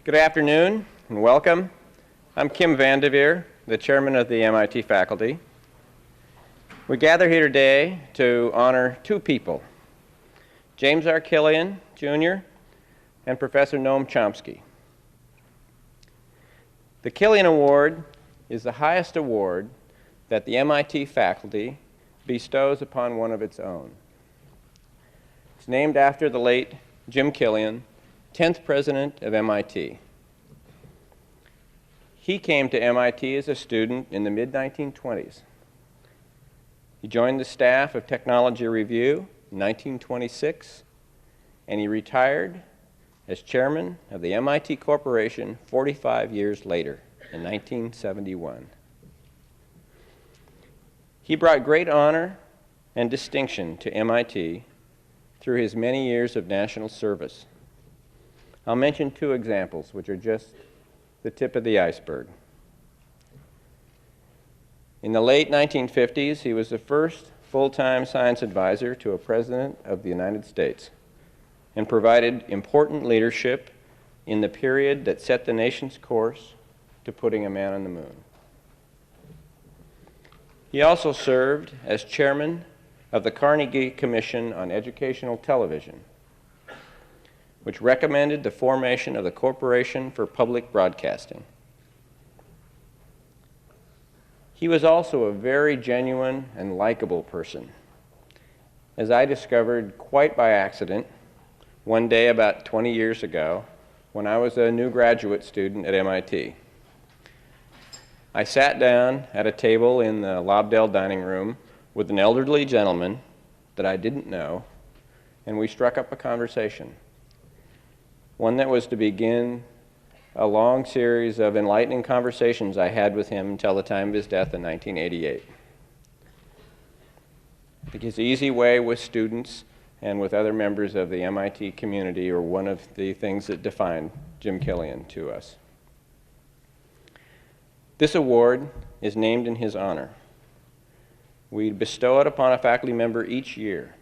Good afternoon and welcome. I'm Kim Vandeveer, the chairman of the MIT faculty. We gather here today to honor two people, James R. Killian, Jr. and Professor Noam Chomsky. The Killian Award is the highest award that the MIT faculty bestows upon one of its own. It's named after the late Jim Killian, 10th president of MIT. He came to MIT as a student in the mid-1920s. He joined the staff of Technology Review in 1926, and he retired as chairman of the MIT Corporation 45 years later, in 1971. He brought great honor and distinction to MIT through his many years of national service. I'll mention two examples, which are just the tip of the iceberg. In the late 1950s, he was the first full-time science advisor to a president of the United States and provided important leadership in the period that set the nation's course to putting a man on the moon. He also served as chairman of the Carnegie Commission on Educational Television, which recommended the formation of the Corporation for Public Broadcasting. He was also a very genuine and likable person, as I discovered quite by accident one day about 20 years ago when I was a new graduate student at MIT. I sat down at a table in the Lobdell dining room with an elderly gentleman that I didn't know, and we struck up a conversation, one that was to begin a long series of enlightening conversations I had with him until the time of his death in 1988. I think his easy way with students and with other members of the MIT community are one of the things that define Jim Killian to us. This award is named in his honor. We bestow it upon a faculty member each year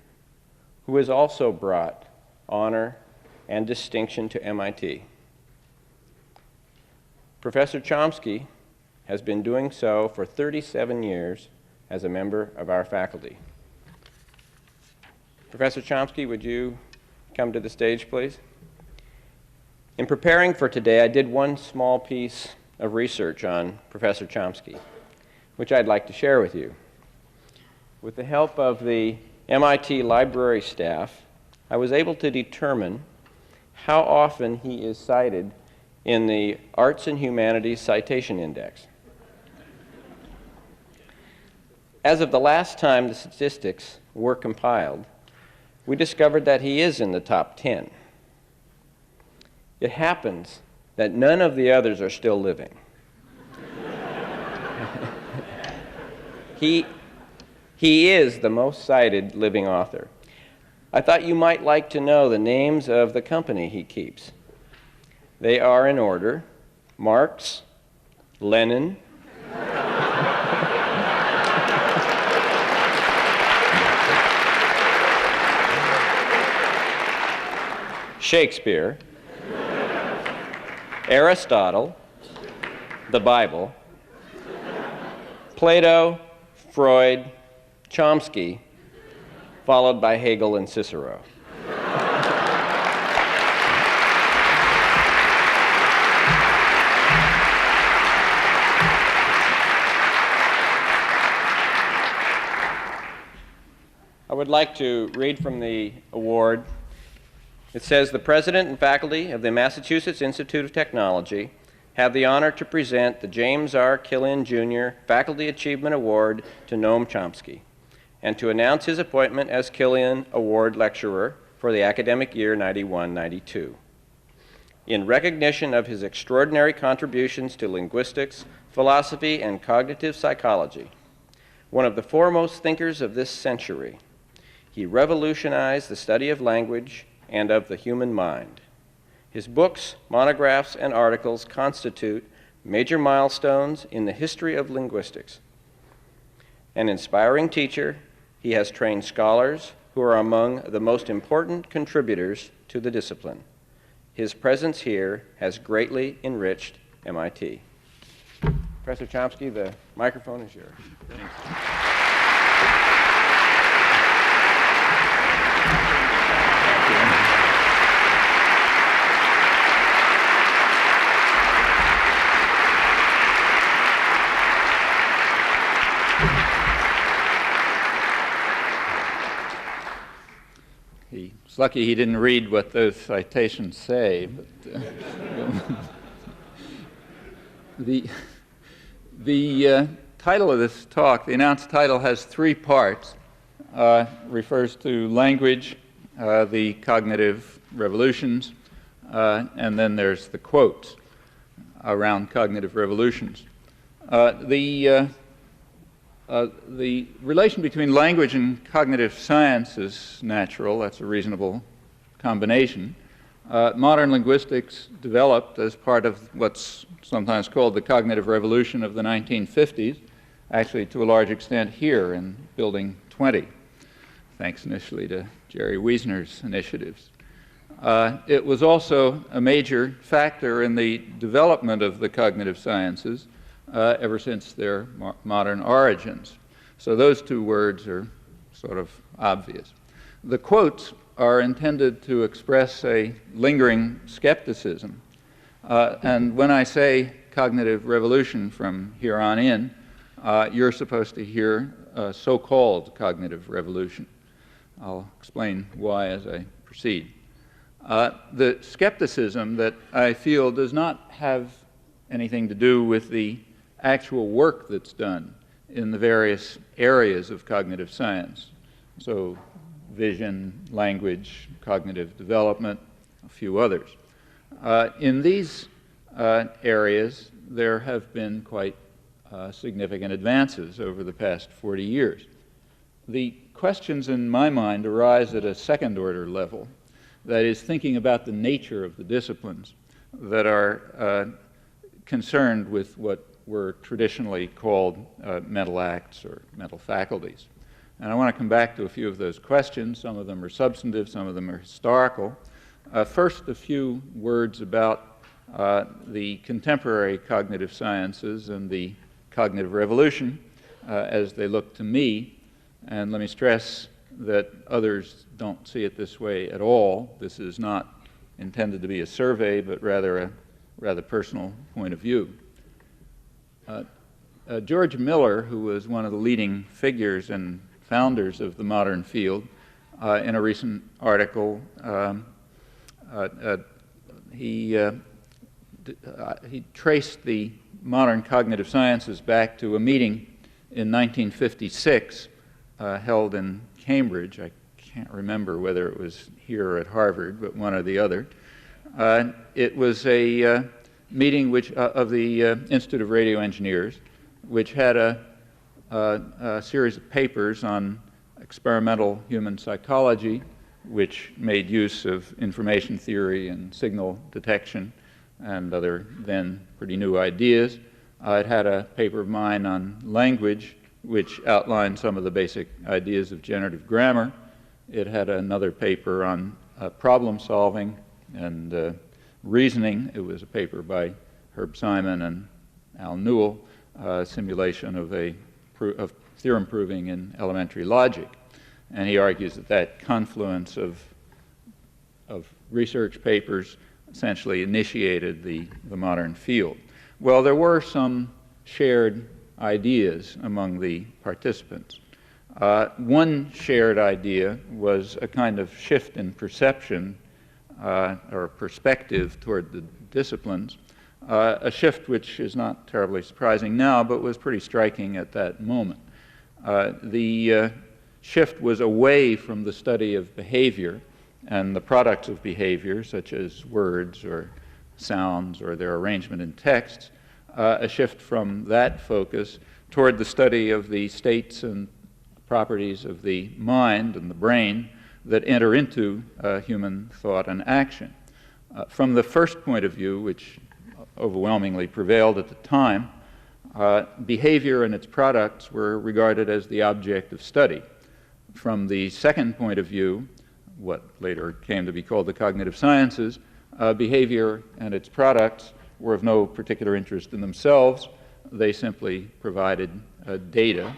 who has also brought honor and distinction to MIT. Professor Chomsky has been doing so for 37 years as a member of our faculty. Professor Chomsky, would you come to the stage, please? In preparing for today, I did one small piece of research on Professor Chomsky, which I'd like to share with you. With the help of the MIT library staff, I was able to determine how often he is cited in the Arts and Humanities Citation Index. As of the last time the statistics were compiled, we discovered that he is in the top 10. It happens that none of the others are still living. He is the most cited living author. I thought you might like to know the names of the company he keeps. They are in order: Marx, Lenin, Shakespeare, Aristotle, the Bible, Plato, Freud, Chomsky, followed by Hegel and Cicero. I would like to read from the award. It says, "The president and faculty of the Massachusetts Institute of Technology have the honor to present the James R. Killian, Jr. Faculty Achievement Award to Noam Chomsky, and to announce his appointment as Killian Award Lecturer for the academic year 91-92. In recognition of his extraordinary contributions to linguistics, philosophy, and cognitive psychology, one of the foremost thinkers of this century, he revolutionized the study of language and of the human mind. His books, monographs, and articles constitute major milestones in the history of linguistics. An inspiring teacher, he has trained scholars who are among the most important contributors to the discipline. His presence here has greatly enriched MIT. Professor Chomsky, the microphone is yours. He's lucky he didn't read what those citations say. But, the title of this talk, the announced title, has three parts. Refers to language, the cognitive revolutions, and then there's the quotes around cognitive revolutions. The relation between language and cognitive science is natural. That's a reasonable combination. Modern linguistics developed as part of what's sometimes called the cognitive revolution of the 1950s, actually to a large extent here in Building 20, thanks initially to Jerry Wiesner's initiatives. It was also a major factor in the development of the cognitive sciences ever since their modern origins. So those two words are sort of obvious. The quotes are intended to express a lingering skepticism. And when I say cognitive revolution from here on in, you're supposed to hear so-called cognitive revolution. I'll explain why as I proceed. The skepticism that I feel does not have anything to do with the actual work that's done in the various areas of cognitive science. So vision, language, cognitive development, a few others. In these areas, there have been quite significant advances over the past 40 years. The questions in my mind arise at a second-order level, that is, thinking about the nature of the disciplines that are concerned with what were traditionally called mental acts or mental faculties. And I want to come back to a few of those questions. Some of them are substantive, some of them are historical. First, a few words about the contemporary cognitive sciences and the cognitive revolution as they look to me. And let me stress that others don't see it this way at all. This is not intended to be a survey, but rather a rather personal point of view. George Miller, who was one of the leading figures and founders of the modern field, in a recent article, he traced the modern cognitive sciences back to a meeting in 1956 held in Cambridge. I can't remember whether it was here or at Harvard, but one or the other. It was a meeting of the Institute of Radio Engineers, which had a series of papers on experimental human psychology, which made use of information theory and signal detection and other then pretty new ideas. It had a paper of mine on language, which outlined some of the basic ideas of generative grammar. It had another paper on problem solving and reasoning. It was a paper by Herb Simon and Al Newell, simulation of theorem proving in elementary logic. And he argues that that confluence of research papers essentially initiated the modern field. Well, there were some shared ideas among the participants. One shared idea was a kind of shift in perception or perspective toward the disciplines, a shift which is not terribly surprising now, but was pretty striking at that moment. The shift was away from the study of behavior and the products of behavior, such as words or sounds or their arrangement in texts, a shift from that focus toward the study of the states and properties of the mind and the brain that enter into human thought and action. From the first point of view, which overwhelmingly prevailed at the time, behavior and its products were regarded as the object of study. From the second point of view, what later came to be called the cognitive sciences, behavior and its products were of no particular interest in themselves. They simply provided data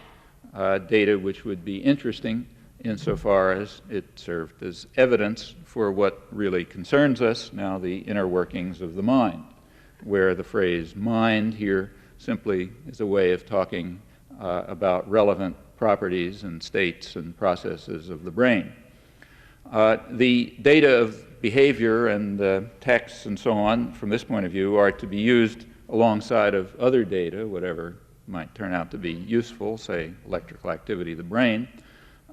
which would be interesting insofar as it served as evidence for what really concerns us now, the inner workings of the mind, where the phrase mind here simply is a way of talking about relevant properties and states and processes of the brain. The data of behavior and texts and so on, from this point of view, are to be used alongside of other data, whatever might turn out to be useful, say electrical activity of the brain,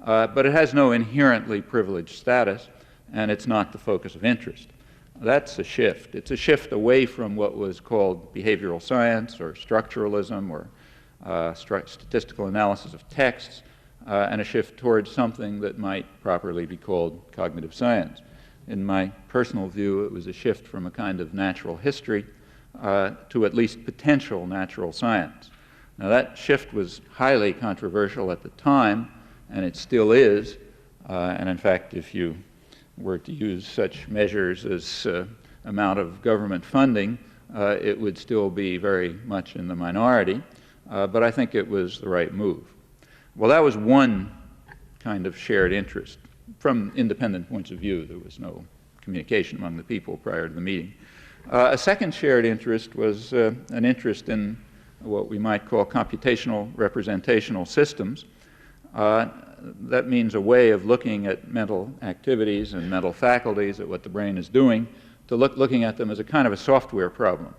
but it has no inherently privileged status, and it's not the focus of interest. That's a shift. It's a shift away from what was called behavioral science or structuralism or statistical analysis of texts, and a shift towards something that might properly be called cognitive science. In my personal view, it was a shift from a kind of natural history to at least potential natural science. Now, that shift was highly controversial at the time, and it still is. And in fact, if you were to use such measures as amount of government funding, it would still be very much in the minority. But I think it was the right move. Well, that was one kind of shared interest. From independent points of view, there was no communication among the people prior to the meeting. A second shared interest was an interest in what we might call computational representational systems. That means a way of looking at mental activities and mental faculties, at what the brain is doing, to looking at them as a kind of a software problem.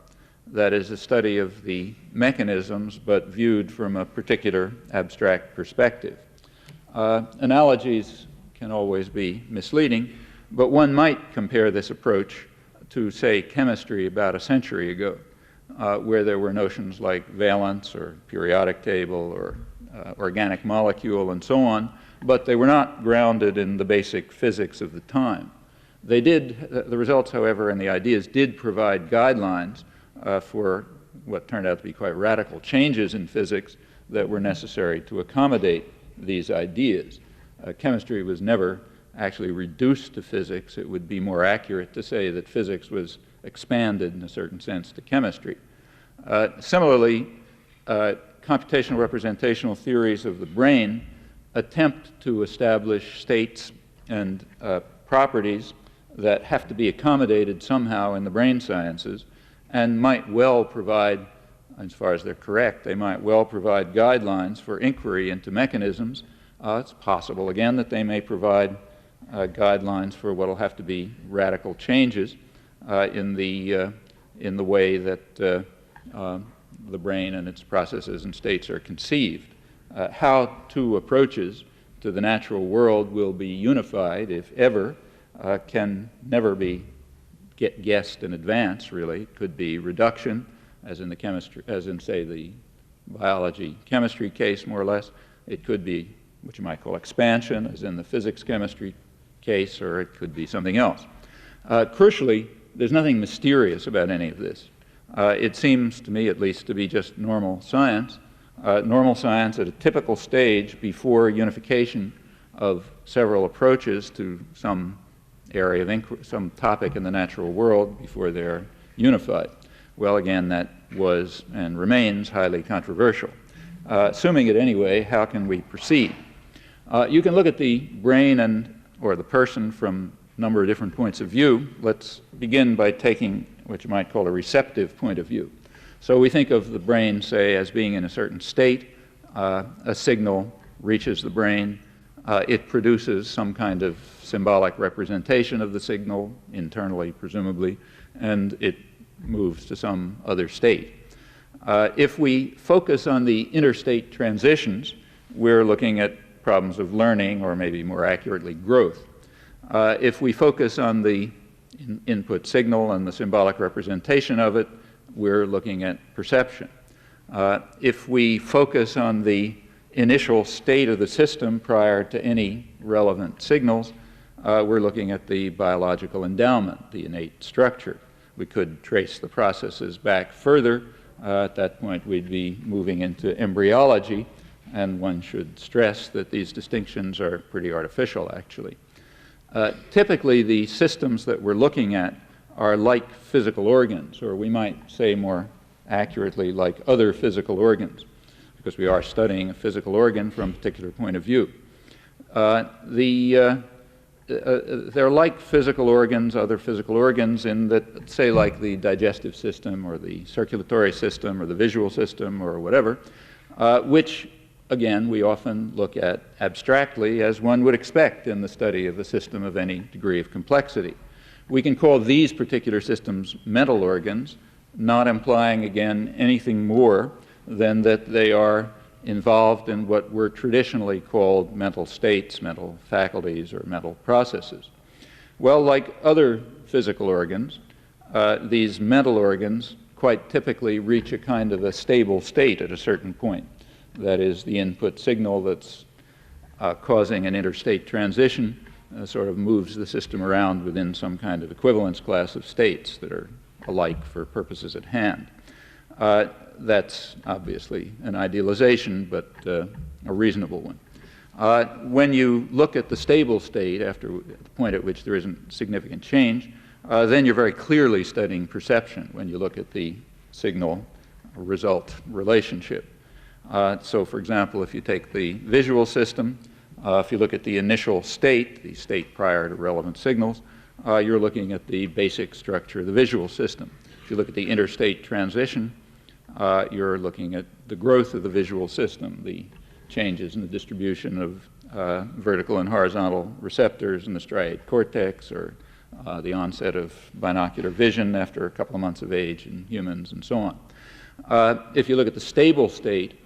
That is a study of the mechanisms, but viewed from a particular abstract perspective. Analogies can always be misleading, but one might compare this approach to, say, chemistry about a century ago, where there were notions like valence or periodic table or organic molecule and so on, but they were not grounded in the basic physics of the time. They did, the results, however, and the ideas did provide guidelines for what turned out to be quite radical changes in physics that were necessary to accommodate these ideas. Chemistry was never actually reduced to physics. It would be more accurate to say that physics was expanded in a certain sense to chemistry. Similarly, computational representational theories of the brain attempt to establish states and properties that have to be accommodated somehow in the brain sciences, and might well provide, as far as they're correct, they might well provide guidelines for inquiry into mechanisms. It's possible, again, that they may provide guidelines for what will have to be radical changes in the way that the brain and its processes and states are conceived. How two approaches to the natural world will be unified, if ever, can never be guessed in advance, really. It could be reduction, as in the chemistry, as in, say, the biology-chemistry case, more or less. It could be what you might call expansion, as in the physics-chemistry case, or it could be something else. Crucially, there's nothing mysterious about any of this. It seems to me, at least, to be just normal science at a typical stage before unification of several approaches to some area of inquiry, some topic in the natural world before they're unified. Well, again, that was and remains highly controversial. Assuming it anyway, how can we proceed? You can look at the brain or the person from a number of different points of view. Let's begin by taking what you might call a receptive point of view. So we think of the brain, say, as being in a certain state. A signal reaches the brain. It produces some kind of symbolic representation of the signal, internally, presumably, and it moves to some other state. If we focus on the interstate transitions, we're looking at problems of learning, or maybe more accurately, growth. If we focus on the input signal and the symbolic representation of it, we're looking at perception. If we focus on the initial state of the system prior to any relevant signals, we're looking at the biological endowment, the innate structure. We could trace the processes back further. At that point, we'd be moving into embryology, and one should stress that these distinctions are pretty artificial, actually. Typically, the systems that we're looking at are like physical organs, or we might say more accurately like other physical organs, because we are studying a physical organ from a particular point of view. They're like physical organs, other physical organs, in that, say, like the digestive system or the circulatory system or the visual system or whatever, which, again, we often look at abstractly as one would expect in the study of a system of any degree of complexity. We can call these particular systems mental organs, not implying, again, anything more than that they are involved in what were traditionally called mental states, mental faculties, or mental processes. Well, like other physical organs, these mental organs quite typically reach a kind of a stable state at a certain point. That is, the input signal that's causing an interstate transition sort of moves the system around within some kind of equivalence class of states that are alike for purposes at hand. That's obviously an idealization, but a reasonable one. When you look at the stable state, after the point at which there isn't significant change, then you're very clearly studying perception when you look at the signal-result relationship. So, for example, if you take the visual system, if you look at the initial state, the state prior to relevant signals, you're looking at the basic structure of the visual system. If you look at the interstate transition, you're looking at the growth of the visual system, the changes in the distribution of vertical and horizontal receptors in the striate cortex, or the onset of binocular vision after a couple of months of age in humans, and so on. If you look at the stable state,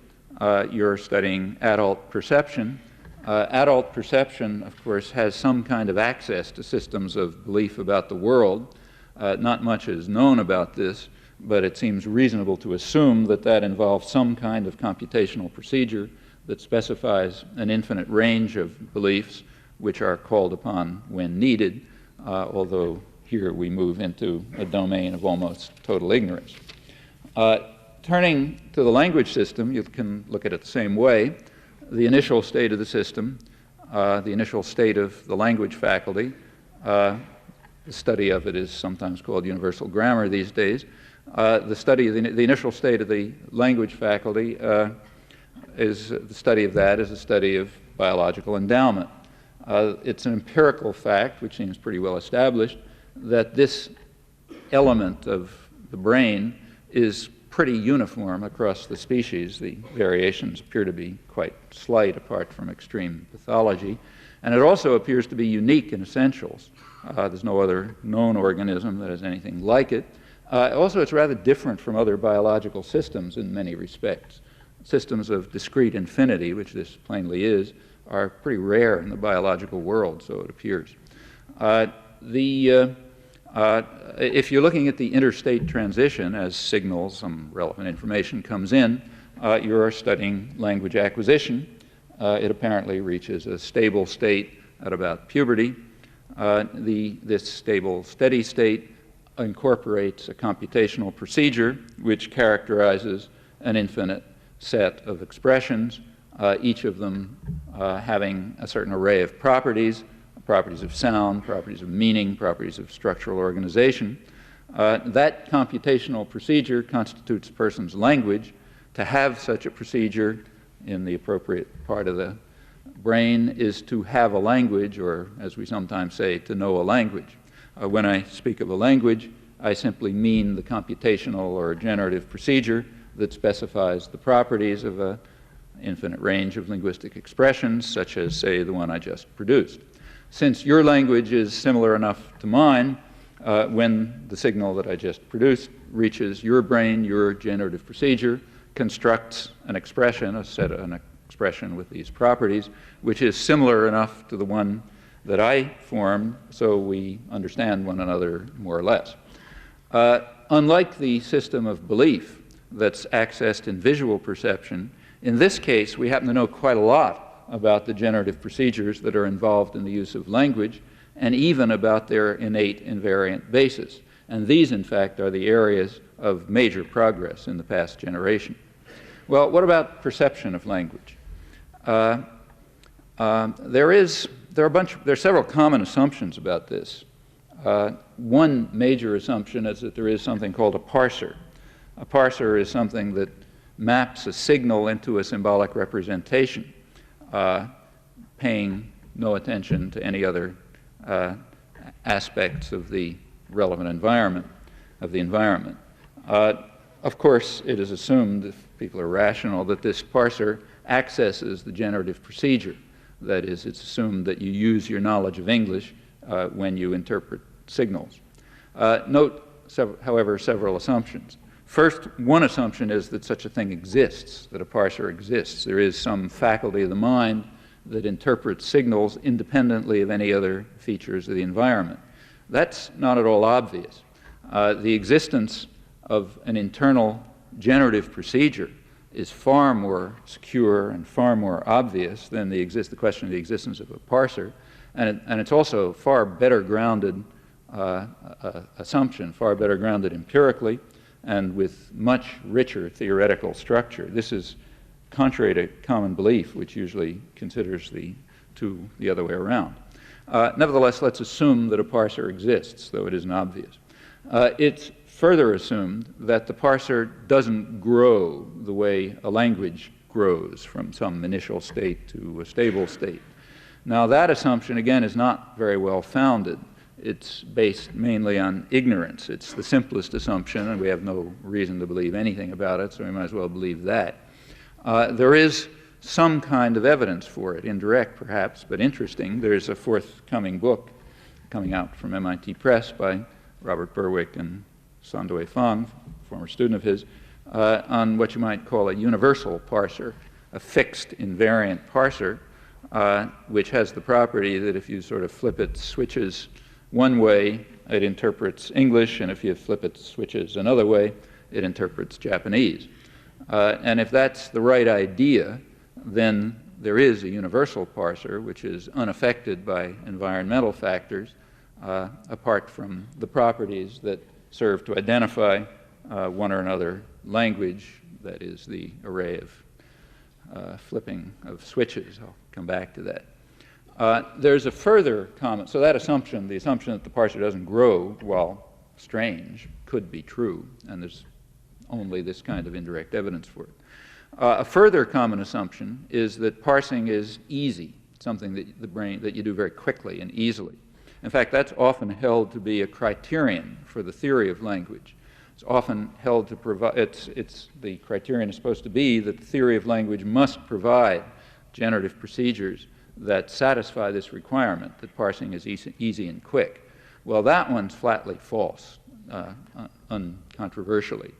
you're studying adult perception. Adult perception, of course, has some kind of access to systems of belief about the world. Not much is known about this, but it seems reasonable to assume that that involves some kind of computational procedure that specifies an infinite range of beliefs which are called upon when needed, although here we move into a domain of almost total ignorance. Turning to the language system, you can look at it the same way. The initial state of the system, the initial state of the language faculty, the study of it is sometimes called universal grammar these days. The study of the initial state of the language faculty is the study of that is a study of biological endowment. It's an empirical fact, which seems pretty well established, that this element of the brain is pretty uniform across the species. The variations appear to be quite slight apart from extreme pathology. And it also appears to be unique in essentials. There's no other known organism that has anything like it. Also, it's rather different from other biological systems in many respects. Systems of discrete infinity, which this plainly is, are pretty rare in the biological world, so it appears. If you're looking at the interstate transition as signals, some relevant information comes in, you're studying language acquisition. It apparently reaches a stable state at about puberty. This stable, steady state incorporates a computational procedure which characterizes an infinite set of expressions, each of them having a certain array of properties, properties of sound, properties of meaning, properties of structural organization. That computational procedure constitutes a person's language. To have such a procedure in the appropriate part of the brain is to have a language, or as we sometimes say, to know a language. When I speak of a language, I simply mean the computational or generative procedure that specifies the properties of an infinite range of linguistic expressions, such as, say, the one I just produced. Since your language is similar enough to mine, when the signal that I just produced reaches your brain, your generative procedure constructs an expression, an expression with these properties, which is similar enough to the one that I formed, so we understand one another more or less. Unlike the system of belief that's accessed in visual perception, in this case, we happen to know quite a lot about the generative procedures that are involved in the use of language, and even about their innate invariant basis. And these, in fact, are the areas of major progress in the past generation. Well, what about perception of language? There are several common assumptions about this. One major assumption is that there is something called a parser. A parser is something that maps a signal into a symbolic representation, paying no attention to any other aspects of the relevant environment, Of course, it is assumed, if people are rational, that this parser accesses the generative procedure. That is, it's assumed that you use your knowledge of English when you interpret signals. Note, however, several assumptions. First, one assumption is that such a thing exists, that a parser exists. There is some faculty of the mind that interprets signals independently of any other features of the environment. That's not at all obvious. The existence of an internal generative procedure is far more secure and far more obvious than the question of the existence of a parser, and it's also far better grounded assumption, far better grounded empirically, and with much richer theoretical structure. This is contrary to common belief, which usually considers the two the other way around. Nevertheless, let's assume that a parser exists, though it isn't obvious. It's further assumed that the parser doesn't grow the way a language grows from some initial state to a stable state. Now, that assumption, again, is not very well founded. It's based mainly on ignorance. It's the simplest assumption, and we have no reason to believe anything about it, so we might as well believe that. There is some kind of evidence for it, indirect perhaps, but interesting. There's a forthcoming book coming out from MIT Press by Robert Berwick and Sandoi Fang, former student of his, on what you might call a universal parser, a fixed invariant parser, which has the property that if you sort of flip it switches one way, it interprets English, and if you flip it switches another way, it interprets Japanese. And if that's the right idea, then there is a universal parser which is unaffected by environmental factors, apart from the properties that serve to identify one or another language, that is the array of flipping of switches. I'll come back to that. There's a further comment. So that assumption, the assumption that the parser doesn't grow, while strange, could be true, and there's only this kind of indirect evidence for it. A further common assumption is that parsing is easy, something that you do very quickly and easily. In fact, that's often held to be a criterion for the theory of language. It's often held to provide, the criterion is supposed to be that the theory of language must provide generative procedures that satisfy this requirement, that parsing is easy and quick. Well, that one's flatly false, uncontroversially.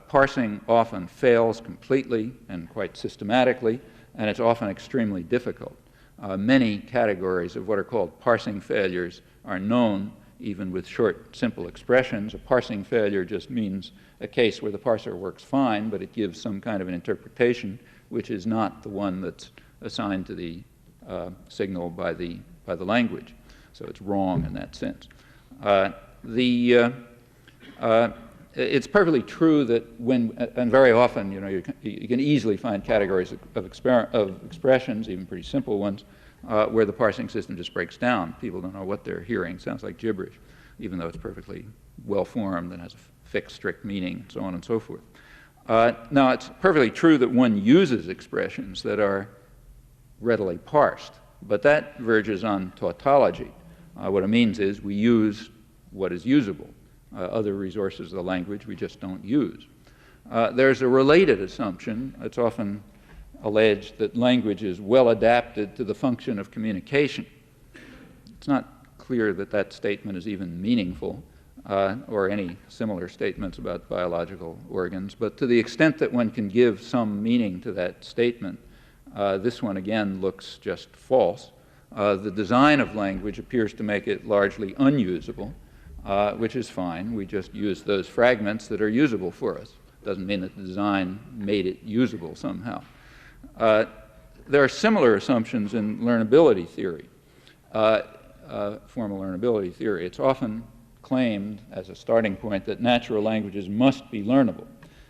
Parsing often fails completely and quite systematically, and it's often extremely difficult. Many categories of what are called parsing failures are known, even with short, simple expressions. A parsing failure just means a case where the parser works fine, but it gives some kind of an interpretation which is not the one that's assigned to the signal by the language. So it's wrong in that sense. It's perfectly true that and very often, you can easily find categories of expressions, even pretty simple ones, where the parsing system just breaks down. People don't know what they're hearing. Sounds like gibberish, even though it's perfectly well-formed and has a fixed, strict meaning, and so on and so forth. Now, it's perfectly true that one uses expressions that are readily parsed, but that verges on tautology. What it means is we use what is usable. Other resources of the language we just don't use. There's a related assumption. It's often alleged that language is well adapted to the function of communication. It's not clear that that statement is even meaningful, or any similar statements about biological organs, but to the extent that one can give some meaning to that statement, this one again looks just false. The design of language appears to make it largely unusable, which is fine. We just use those fragments that are usable for us. Doesn't mean that the design made it usable somehow. There are similar assumptions in learnability theory, formal learnability theory. It's often claimed as a starting point that natural languages must be learnable.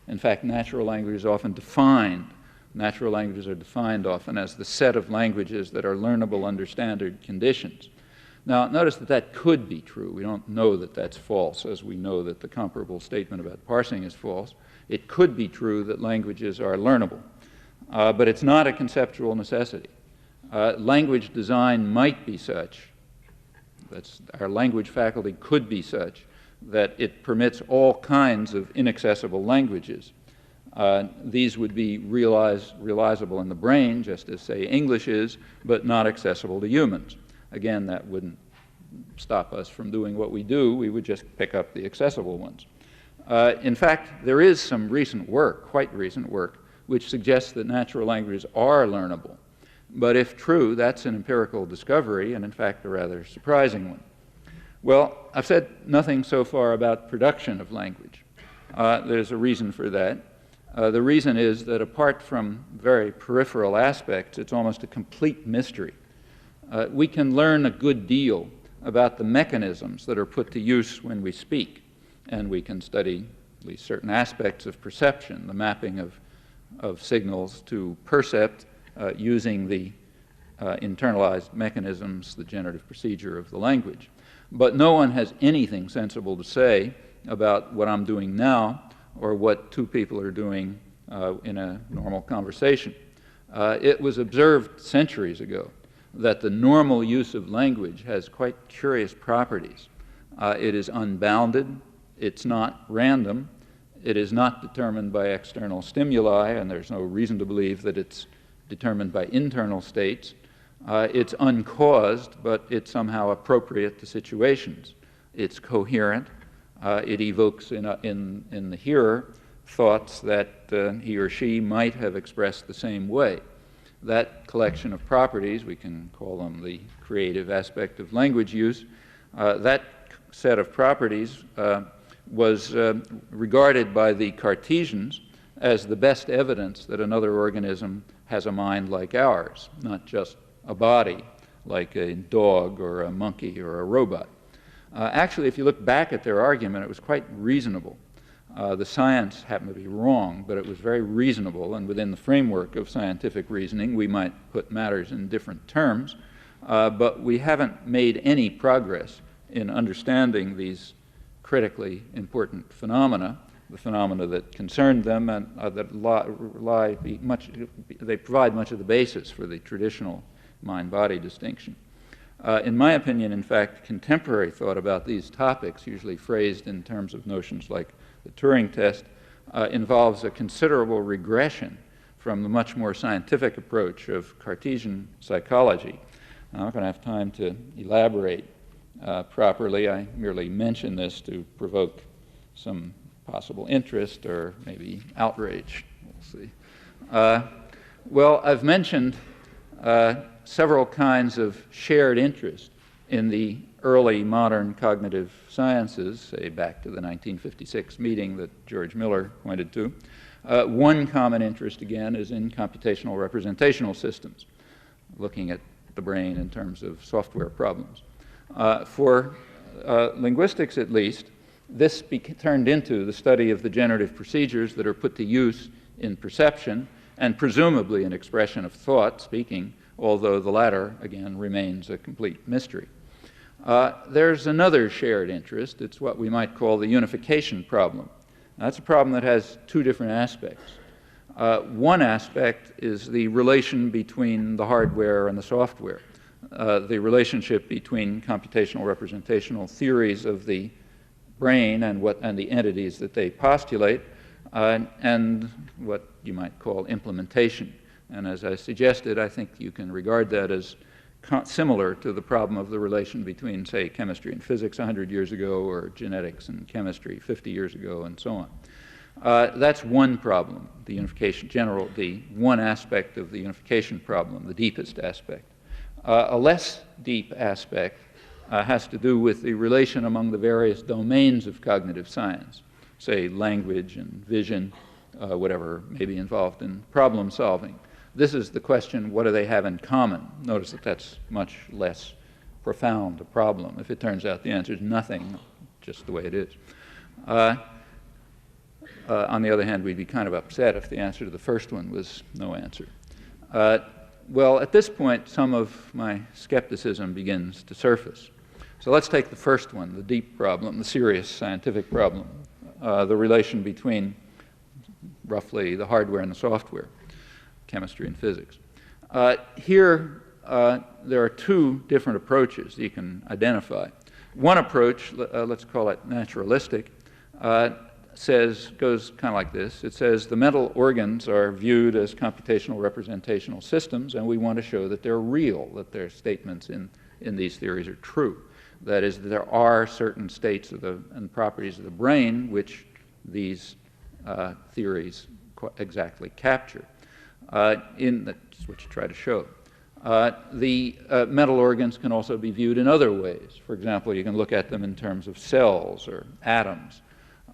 In fact, natural languages are often defined. Natural languages are defined often as the set of languages that are learnable under standard conditions. Now, notice that that could be true. We don't know that that's false, as we know that the comparable statement about parsing is false. It could be true that languages are learnable, but it's not a conceptual necessity. Language design might be such, our language faculty could be such, that it permits all kinds of inaccessible languages. These would be realizable in the brain, just as, say, English is, but not accessible to humans. Again, that wouldn't stop us from doing what we do. We would just pick up the accessible ones. In fact, there is some recent work, quite recent work, which suggests that natural languages are learnable. But if true, that's an empirical discovery, and in fact, a rather surprising one. Well, I've said nothing so far about production of language. There's a reason for that. The reason is that apart from very peripheral aspects, it's almost a complete mystery. We can learn a good deal about the mechanisms that are put to use when we speak, and we can study at least certain aspects of perception, the mapping of signals to percept using the internalized mechanisms, the generative procedure of the language. But no one has anything sensible to say about what I'm doing now or what two people are doing in a normal conversation. It was observed centuries ago that the normal use of language has quite curious properties. It is unbounded, it's not random, it is not determined by external stimuli, and there's no reason to believe that it's determined by internal states. It's uncaused, but it's somehow appropriate to situations. It's coherent. It evokes in the hearer thoughts that he or she might have expressed the same way. That collection of properties, we can call them the creative aspect of language use, that set of properties was regarded by the Cartesians as the best evidence that another organism has a mind like ours, not just a body like a dog or a monkey or a robot. Actually, if you look back at their argument, it was quite reasonable. The science happened to be wrong, but it was very reasonable, and within the framework of scientific reasoning, we might put matters in different terms, but we haven't made any progress in understanding these critically important phenomena, the phenomena that concern them and that they provide much of the basis for the traditional mind-body distinction. In my opinion, in fact, contemporary thought about these topics, usually phrased in terms of notions like the Turing test, involves a considerable regression from the much more scientific approach of Cartesian psychology. I'm not going to have time to elaborate properly. I merely mention this to provoke some possible interest or maybe outrage. We'll see. Well, I've mentioned several kinds of shared interest in the early modern cognitive sciences, say back to the 1956 meeting that George Miller pointed to. One common interest, again, is in computational representational systems, looking at the brain in terms of software problems. For linguistics, at least, this turned into the study of the generative procedures that are put to use in perception and presumably in expression of thought, speaking, although the latter, again, remains a complete mystery. There's another shared interest. It's what we might call the unification problem. That's a problem that has two different aspects. One aspect is the relation between the hardware and the software, the relationship between computational representational theories of the brain and the entities that they postulate, and what you might call implementation. And as I suggested, I think you can regard that as similar to the problem of the relation between, say, chemistry and physics 100 years ago, or genetics and chemistry 50 years ago, and so on. That's one problem, the unification, the one aspect of the unification problem, the deepest aspect. A less deep aspect has to do with the relation among the various domains of cognitive science, say language and vision, whatever may be involved in problem solving. This is the question, what do they have in common? Notice that that's much less profound a problem. If it turns out the answer is nothing, just the way it is. On the other hand, we'd be kind of upset if the answer to the first one was no answer. Well, at this point, some of my skepticism begins to surface. So let's take the first one, the deep problem, the serious scientific problem, the relation between roughly the hardware and the software, chemistry and physics. Here, there are two different approaches you can identify. One approach, let's call it naturalistic, goes kind of like this. It says the mental organs are viewed as computational representational systems, and we want to show that they're real, that their statements in these theories are true. That is, that there are certain states of and properties of the brain which these theories exactly capture. That's what you try to show. The mental organs can also be viewed in other ways. For example, you can look at them in terms of cells or atoms.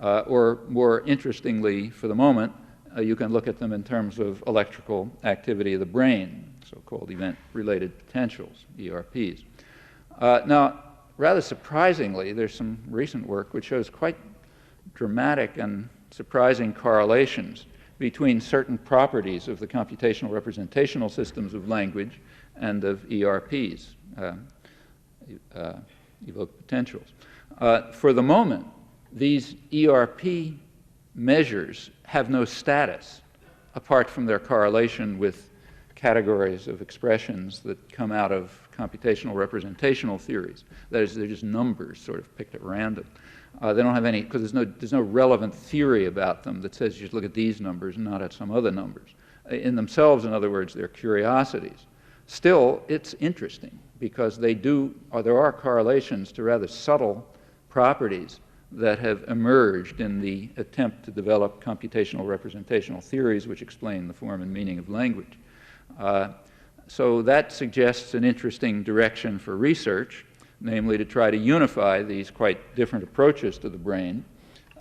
Or more interestingly, for the moment, you can look at them in terms of electrical activity of the brain, so-called event-related potentials, ERPs. Now, rather surprisingly, there's some recent work which shows quite dramatic and surprising correlations between certain properties of the computational representational systems of language and of ERPs, evoked potentials. For the moment, these ERP measures have no status apart from their correlation with categories of expressions that come out of computational representational theories. That is, they're just numbers sort of picked at random. They don't have any, because there's no relevant theory about them that says you should look at these numbers and not at some other numbers. In themselves, in other words, they're curiosities. Still, it's interesting because there are correlations to rather subtle properties that have emerged in the attempt to develop computational representational theories which explain the form and meaning of language. So that suggests an interesting direction for research, namely to try to unify these quite different approaches to the brain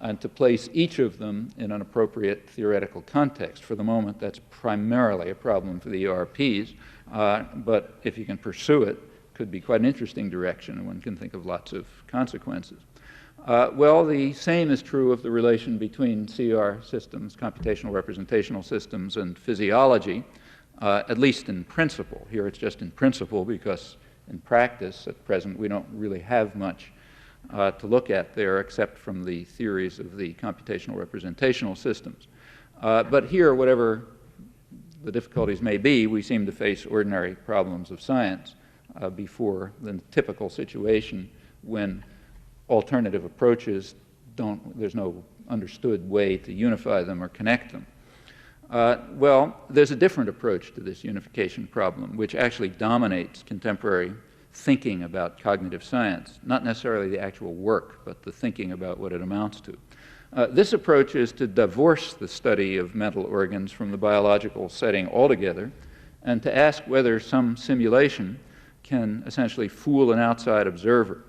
and to place each of them in an appropriate theoretical context. For the moment, that's primarily a problem for the ERPs, but if you can pursue it, could be quite an interesting direction, and one can think of lots of consequences. Well, the same is true of the relation between CR systems, computational representational systems, and physiology, at least in principle. Here it's just in principle because in practice at present we don't really have much to look at there except from the theories of the computational representational systems. But here, whatever the difficulties may be, we seem to face ordinary problems of science before the typical situation when alternative approaches there's no understood way to unify them or connect them. Well, there's a different approach to this unification problem, which actually dominates contemporary thinking about cognitive science, not necessarily the actual work, but the thinking about what it amounts to. This approach is to divorce the study of mental organs from the biological setting altogether, and to ask whether some simulation can essentially fool an outside observer.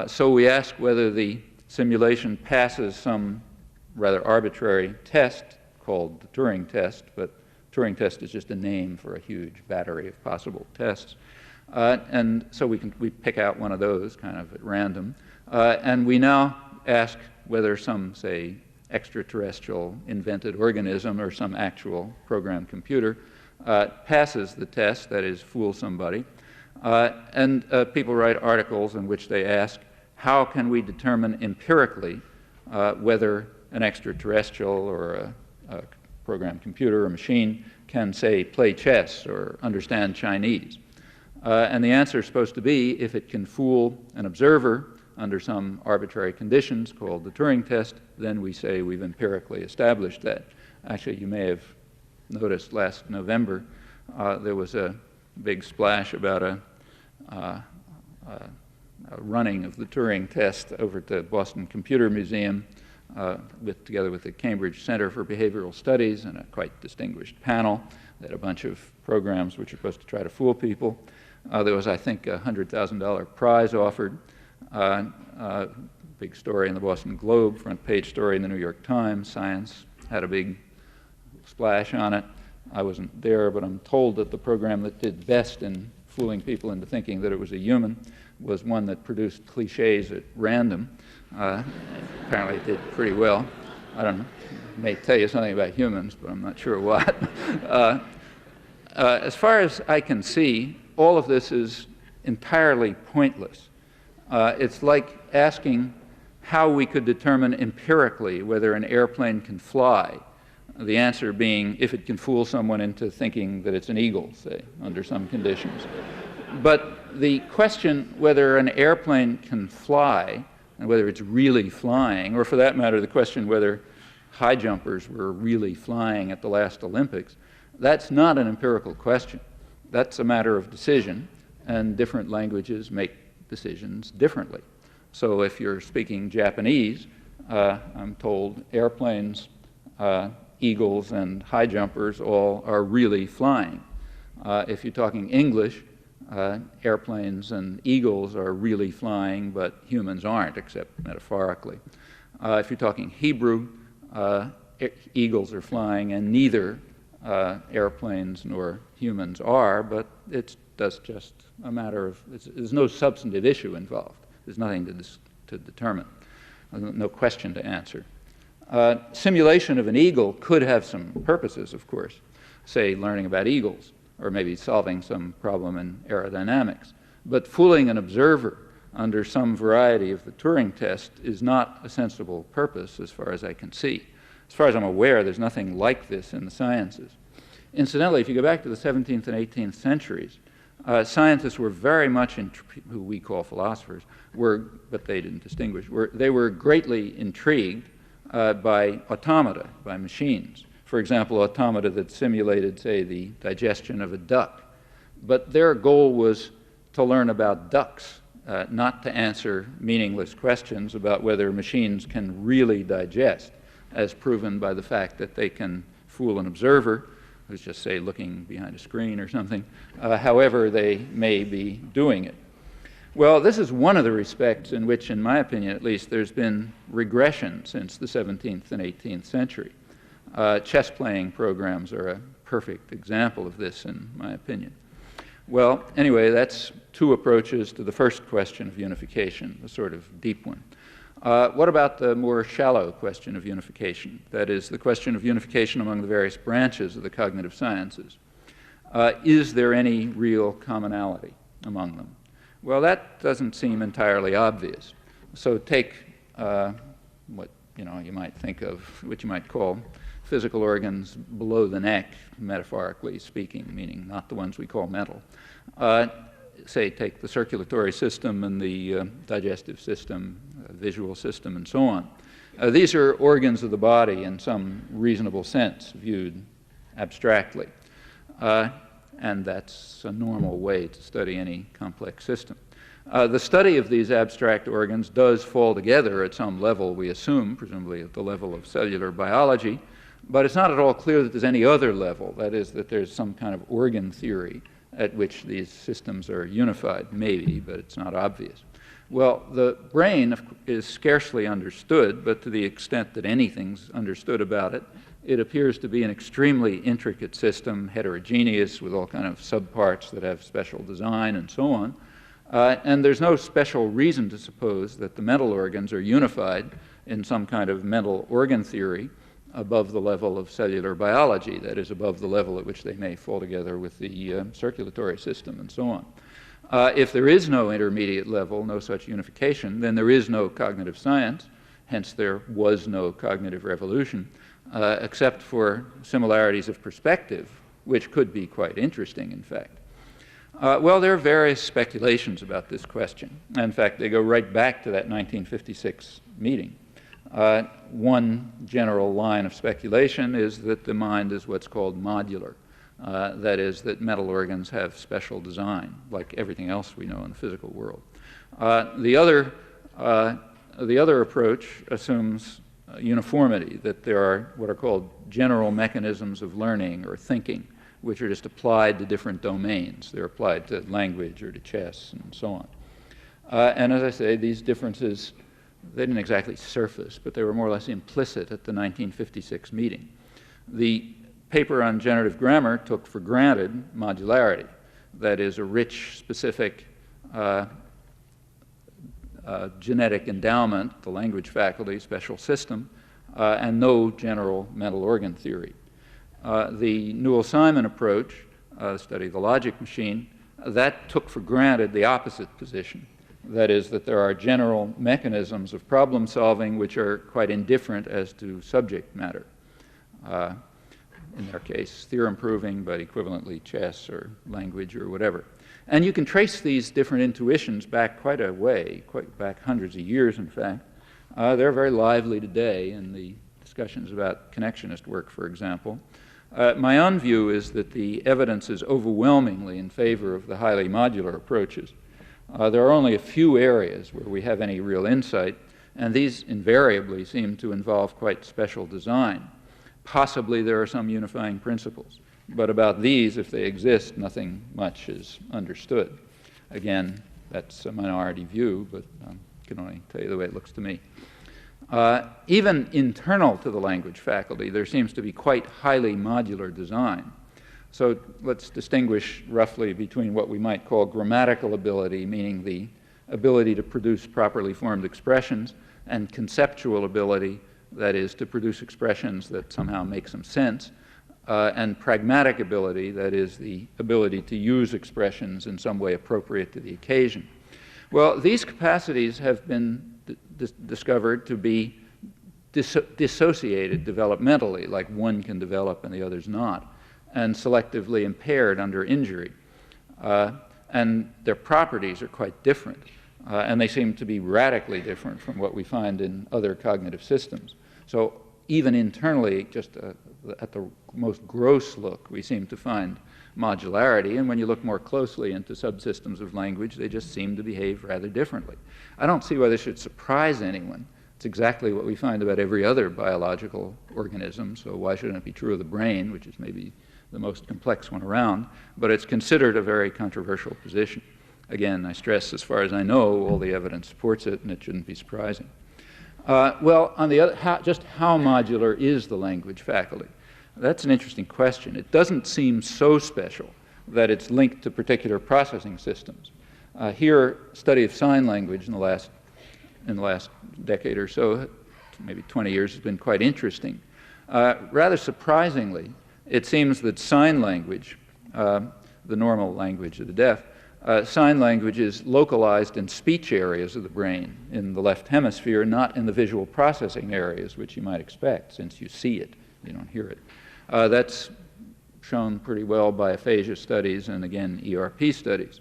So we ask whether the simulation passes some rather arbitrary test called the Turing test, but Turing test is just a name for a huge battery of possible tests. And so we pick out one of those kind of at random. And we now ask whether some, say, extraterrestrial invented organism or some actual programmed computer passes the test, that is, fools somebody. And people write articles in which they ask, how can we determine empirically whether an extraterrestrial or a programmed computer or machine can, say, play chess or understand Chinese? And the answer is supposed to be, if it can fool an observer under some arbitrary conditions called the Turing test, then we say we've empirically established that. Actually, you may have noticed last November there was a big splash about a running of the Turing test over at the Boston Computer Museum together with the Cambridge Center for Behavioral Studies and a quite distinguished panel. They had a bunch of programs which are supposed to try to fool people. There was, I think, a $100,000 prize offered. Big story in the Boston Globe, front page story in the New York Times. Science had a big splash on it. I wasn't there, but I'm told that the program that did best in fooling people into thinking that it was a human was one that produced cliches at random. Apparently it did pretty well. I don't know. It may tell you something about humans, but I'm not sure what. As far as I can see, all of this is entirely pointless. It's like asking how we could determine empirically whether an airplane can fly. The answer being if it can fool someone into thinking that it's an eagle, say, under some conditions. But the question whether an airplane can fly, and whether it's really flying, or for that matter, the question whether high jumpers were really flying at the last Olympics, that's not an empirical question. That's a matter of decision, and different languages make decisions differently. So if you're speaking Japanese, I'm told airplanes, eagles, and high jumpers all are really flying. If you're talking English, airplanes and eagles are really flying, but humans aren't, except metaphorically. If you're talking Hebrew, eagles are flying, and neither airplanes nor humans are, but it's just a matter of, there's no substantive issue involved. There's nothing to determine, no question to answer. Simulation of an eagle could have some purposes, of course, say learning about eagles, or maybe solving some problem in aerodynamics. But fooling an observer under some variety of the Turing test is not a sensible purpose as far as I can see. As far as I'm aware, there's nothing like this in the sciences. Incidentally, if you go back to the 17th and 18th centuries, scientists were very much, who we call philosophers, but they didn't distinguish, they were greatly intrigued by automata, by machines. For example, automata that simulated, say, the digestion of a duck. But their goal was to learn about ducks, not to answer meaningless questions about whether machines can really digest, as proven by the fact that they can fool an observer, who's just, say, looking behind a screen or something, however they may be doing it. Well, this is one of the respects in which, in my opinion at least, there's been regression since the 17th and 18th century. Chess playing programs are a perfect example of this, in my opinion. Well, anyway, that's two approaches to the first question of unification, the sort of deep one. What about the more shallow question of unification? That is, the question of unification among the various branches of the cognitive sciences. Is there any real commonality among them? Well, that doesn't seem entirely obvious. So take what you might think of, what you might call physical organs below the neck, metaphorically speaking, meaning not the ones we call mental. Say, take the circulatory system and the digestive system, visual system, and so on. These are organs of the body in some reasonable sense, viewed abstractly. And that's a normal way to study any complex system. The study of these abstract organs does fall together at some level, we assume, presumably at the level of cellular biology, but it's not at all clear that there's any other level, that is, that there's some kind of organ theory at which these systems are unified, maybe, but it's not obvious. Well, the brain is scarcely understood, but to the extent that anything's understood about it, it appears to be an extremely intricate system, heterogeneous, with all kind of subparts that have special design and so on. And there's no special reason to suppose that the mental organs are unified in some kind of mental organ theory above the level of cellular biology, that is, above the level at which they may fall together with the circulatory system and so on. If there is no intermediate level, no such unification, then there is no cognitive science, hence there was no cognitive revolution, except for similarities of perspective, which could be quite interesting, in fact. Well, there are various speculations about this question. In fact, they go right back to that 1956 meeting. One general line of speculation is that the mind is what's called modular. That is, that mental organs have special design, like everything else we know in the physical world. The other approach assumes uniformity, that there are what are called general mechanisms of learning or thinking, which are just applied to different domains. They're applied to language or to chess and so on. And as I say, these differences, they didn't exactly surface, but they were more or less implicit at the 1956 meeting. The paper on generative grammar took for granted modularity, that is, a rich, specific genetic endowment, the language faculty, special system, and no general mental organ theory. The Newell-Simon approach, the study of the logic machine, that took for granted the opposite position, That is, that there are general mechanisms of problem solving which are quite indifferent as to subject matter. In their case, theorem proving, but equivalently chess or language or whatever. And you can trace these different intuitions back quite a way, quite back hundreds of years, in fact. They're very lively today in the discussions about connectionist work, for example. My own view is that the evidence is overwhelmingly in favor of the highly modular approaches. There are only a few areas where we have any real insight, and these invariably seem to involve quite special design. Possibly there are some unifying principles, but about these, if they exist, nothing much is understood. Again, that's a minority view, but I can only tell you the way it looks to me. Even internal to the language faculty, there seems to be quite highly modular design. So let's distinguish roughly between what we might call grammatical ability, meaning the ability to produce properly formed expressions, and conceptual ability, that is, to produce expressions that somehow make some sense, and pragmatic ability, that is, the ability to use expressions in some way appropriate to the occasion. Well, these capacities have been discovered to be dissociated developmentally, like one can develop and the other's not, and selectively impaired under injury. And their properties are quite different, and they seem to be radically different from what we find in other cognitive systems. So even internally, just at the most gross look, we seem to find modularity, and when you look more closely into subsystems of language, they just seem to behave rather differently. I don't see why this should surprise anyone. It's exactly what we find about every other biological organism, so why shouldn't it be true of the brain, which is maybe the most complex one around, but it's considered a very controversial position. Again, I stress, as far as I know, all the evidence supports it, and it shouldn't be surprising. Well, on the other, just how modular is the language faculty? That's an interesting question. It doesn't seem so special that it's linked to particular processing systems. Here, study of sign language in the last decade or so, maybe 20 years, has been quite interesting. Rather surprisingly, it seems that sign language, the normal language of the deaf, sign language is localized in speech areas of the brain in the left hemisphere, not in the visual processing areas, which you might expect, since you see it, you don't hear it. That's shown pretty well by aphasia studies and, again, ERP studies.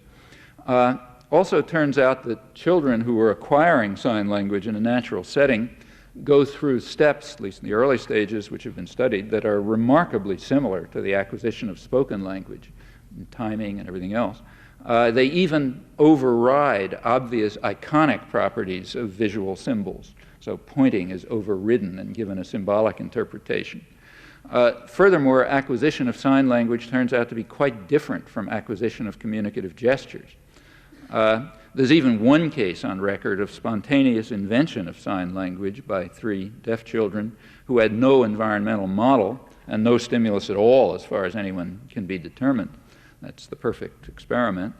Also, it turns out that children who are acquiring sign language in a natural setting go through steps, at least in the early stages, which have been studied, that are remarkably similar to the acquisition of spoken language, and timing and everything else. They even override obvious iconic properties of visual symbols. So pointing is overridden and given a symbolic interpretation. Furthermore, acquisition of sign language turns out to be quite different from acquisition of communicative gestures. There's even one case on record of spontaneous invention of sign language by 3 deaf children who had no environmental model and no stimulus at all as far as anyone can be determined. That's the perfect experiment.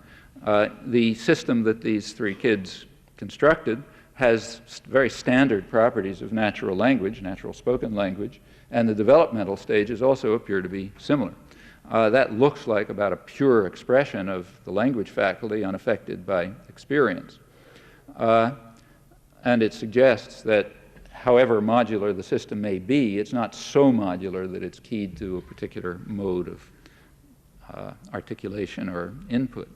The system that these 3 kids constructed has very standard properties of natural language, natural spoken language, and the developmental stages also appear to be similar. That looks like about a pure expression of the language faculty unaffected by experience. And it suggests that however modular the system may be, it's not so modular that it's keyed to a particular mode of articulation or input.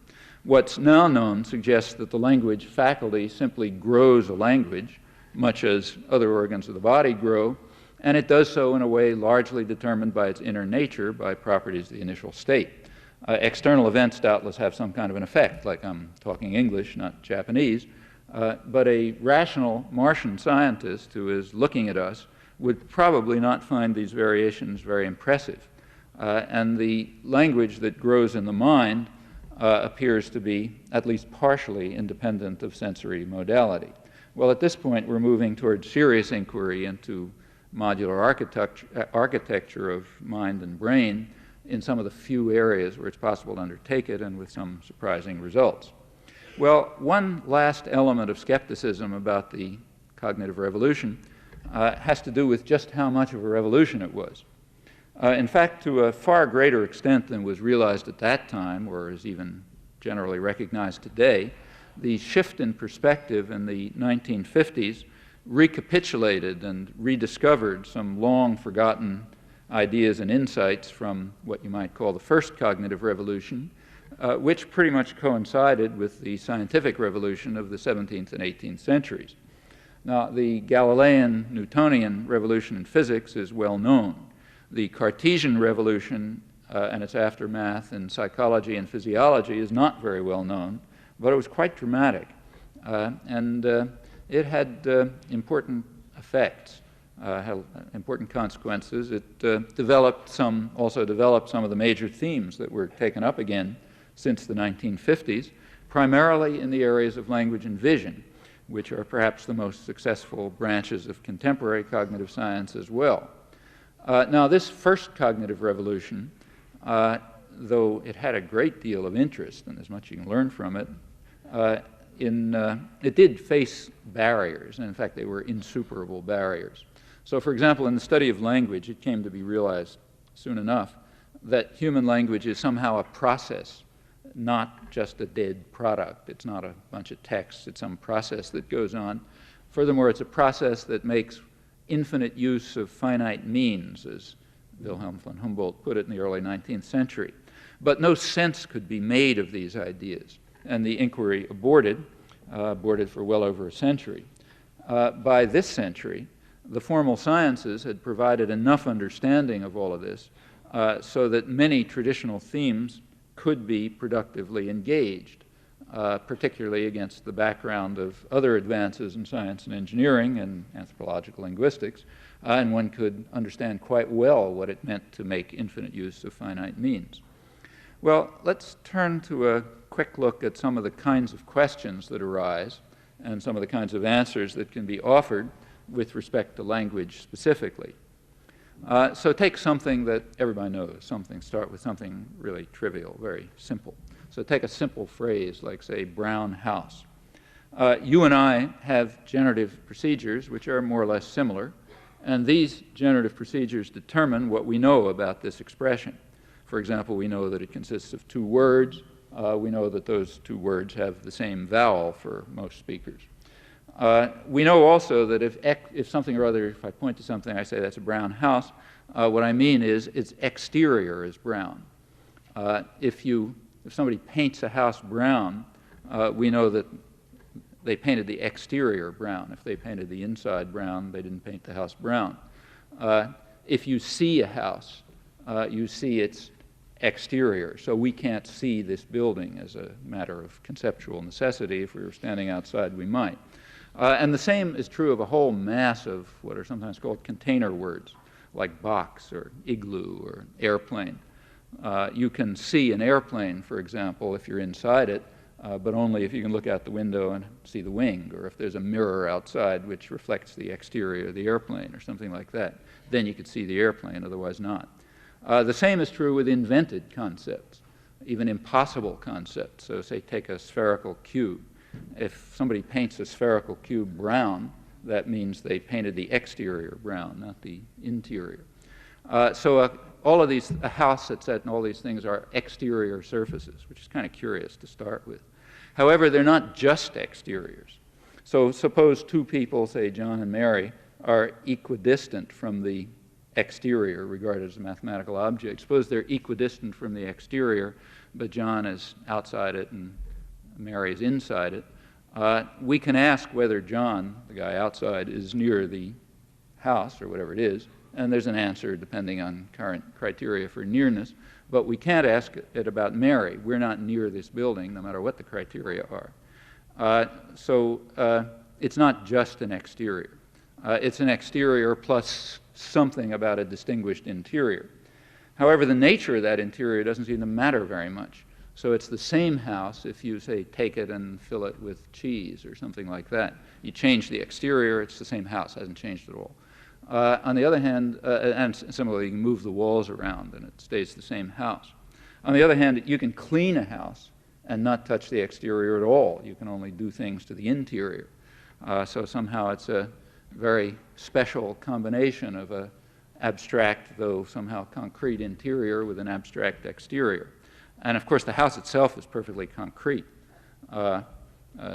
What's now known suggests that the language faculty simply grows a language, much as other organs of the body grow, and it does so in a way largely determined by its inner nature, by properties of the initial state. External events doubtless have some kind of an effect, like I'm talking English, not Japanese, but a rational Martian scientist who is looking at us would probably not find these variations very impressive. And the language that grows in the mind appears to be at least partially independent of sensory modality. Well, at this point, we're moving towards serious inquiry into modular architecture of mind and brain in some of the few areas where it's possible to undertake it, and with some surprising results. Well, one last element of skepticism about the cognitive revolution has to do with just how much of a revolution it was. In fact, to a far greater extent than was realized at that time, or is even generally recognized today, the shift in perspective in the 1950s recapitulated and rediscovered some long-forgotten ideas and insights from what you might call the first cognitive revolution, which pretty much coincided with the scientific revolution of the 17th and 18th centuries. Now, the Galilean Newtonian revolution in physics is well known. The Cartesian revolution and its aftermath in psychology and physiology is not very well known, but it was quite dramatic. And it had important effects, had important consequences. It also developed some of the major themes that were taken up again since the 1950s, primarily in the areas of language and vision, which are perhaps the most successful branches of contemporary cognitive science as well. Now, this first cognitive revolution, though it had a great deal of interest, and there's much you can learn from it, it did face barriers, and in fact they were insuperable barriers. So, for example, in the study of language, it came to be realized soon enough that human language is somehow a process, not just a dead product. It's not a bunch of text, it's some process that goes on. Furthermore, it's a process that makes infinite use of finite means, as Wilhelm von Humboldt put it in the early 19th century. But no sense could be made of these ideas, and the inquiry aborted for well over a century. By this century, the formal sciences had provided enough understanding of all of this so that many traditional themes could be productively engaged, particularly against the background of other advances in science and engineering and anthropological linguistics, and one could understand quite well what it meant to make infinite use of finite means. Well, let's turn to a quick look at some of the kinds of questions that arise and some of the kinds of answers that can be offered with respect to language specifically. So take something that everybody knows, start with something really trivial, very simple. So take a simple phrase like, say, brown house. You and I have generative procedures which are more or less similar, and these generative procedures determine what we know about this expression. For example, we know that it consists of two words. We know that those two words have the same vowel for most speakers. We know also that if something or other, if I point to something, I say that's a brown house, what I mean is its exterior is brown. If somebody paints a house brown, we know that they painted the exterior brown. If they painted the inside brown, they didn't paint the house brown. If you see a house, you see its exterior. So we can't see this building as a matter of conceptual necessity. If we were standing outside, we might. And the same is true of a whole mass of what are sometimes called container words, like box or igloo or airplane. You can see an airplane, for example, if you're inside it, but only if you can look out the window and see the wing, or if there's a mirror outside which reflects the exterior of the airplane or something like that. Then you could see the airplane, otherwise not. The same is true with invented concepts, even impossible concepts. So say take a spherical cube. If somebody paints a spherical cube brown, that means they painted the exterior brown, not the interior. All of these, a house that's set and all these things are exterior surfaces, which is kind of curious to start with. However, they're not just exteriors. So suppose two people, say John and Mary, are equidistant from the exterior regarded as a mathematical object. Suppose they're equidistant from the exterior, but John is outside it and Mary is inside it. We can ask whether John, the guy outside, is near the house or whatever it is, and there's an answer depending on current criteria for nearness, but we can't ask it about Mary. We're not near this building, no matter what the criteria are. It's not just an exterior. It's an exterior plus something about a distinguished interior. However, the nature of that interior doesn't seem to matter very much. So it's the same house if you, say, take it and fill it with cheese or something like that. You change the exterior, it's the same house, hasn't changed at all. On the other hand, and similarly, you can move the walls around and it stays the same house. On the other hand, you can clean a house and not touch the exterior at all. You can only do things to the interior. So somehow it's a very special combination of an abstract, though somehow concrete interior with an abstract exterior. And of course, the house itself is perfectly concrete.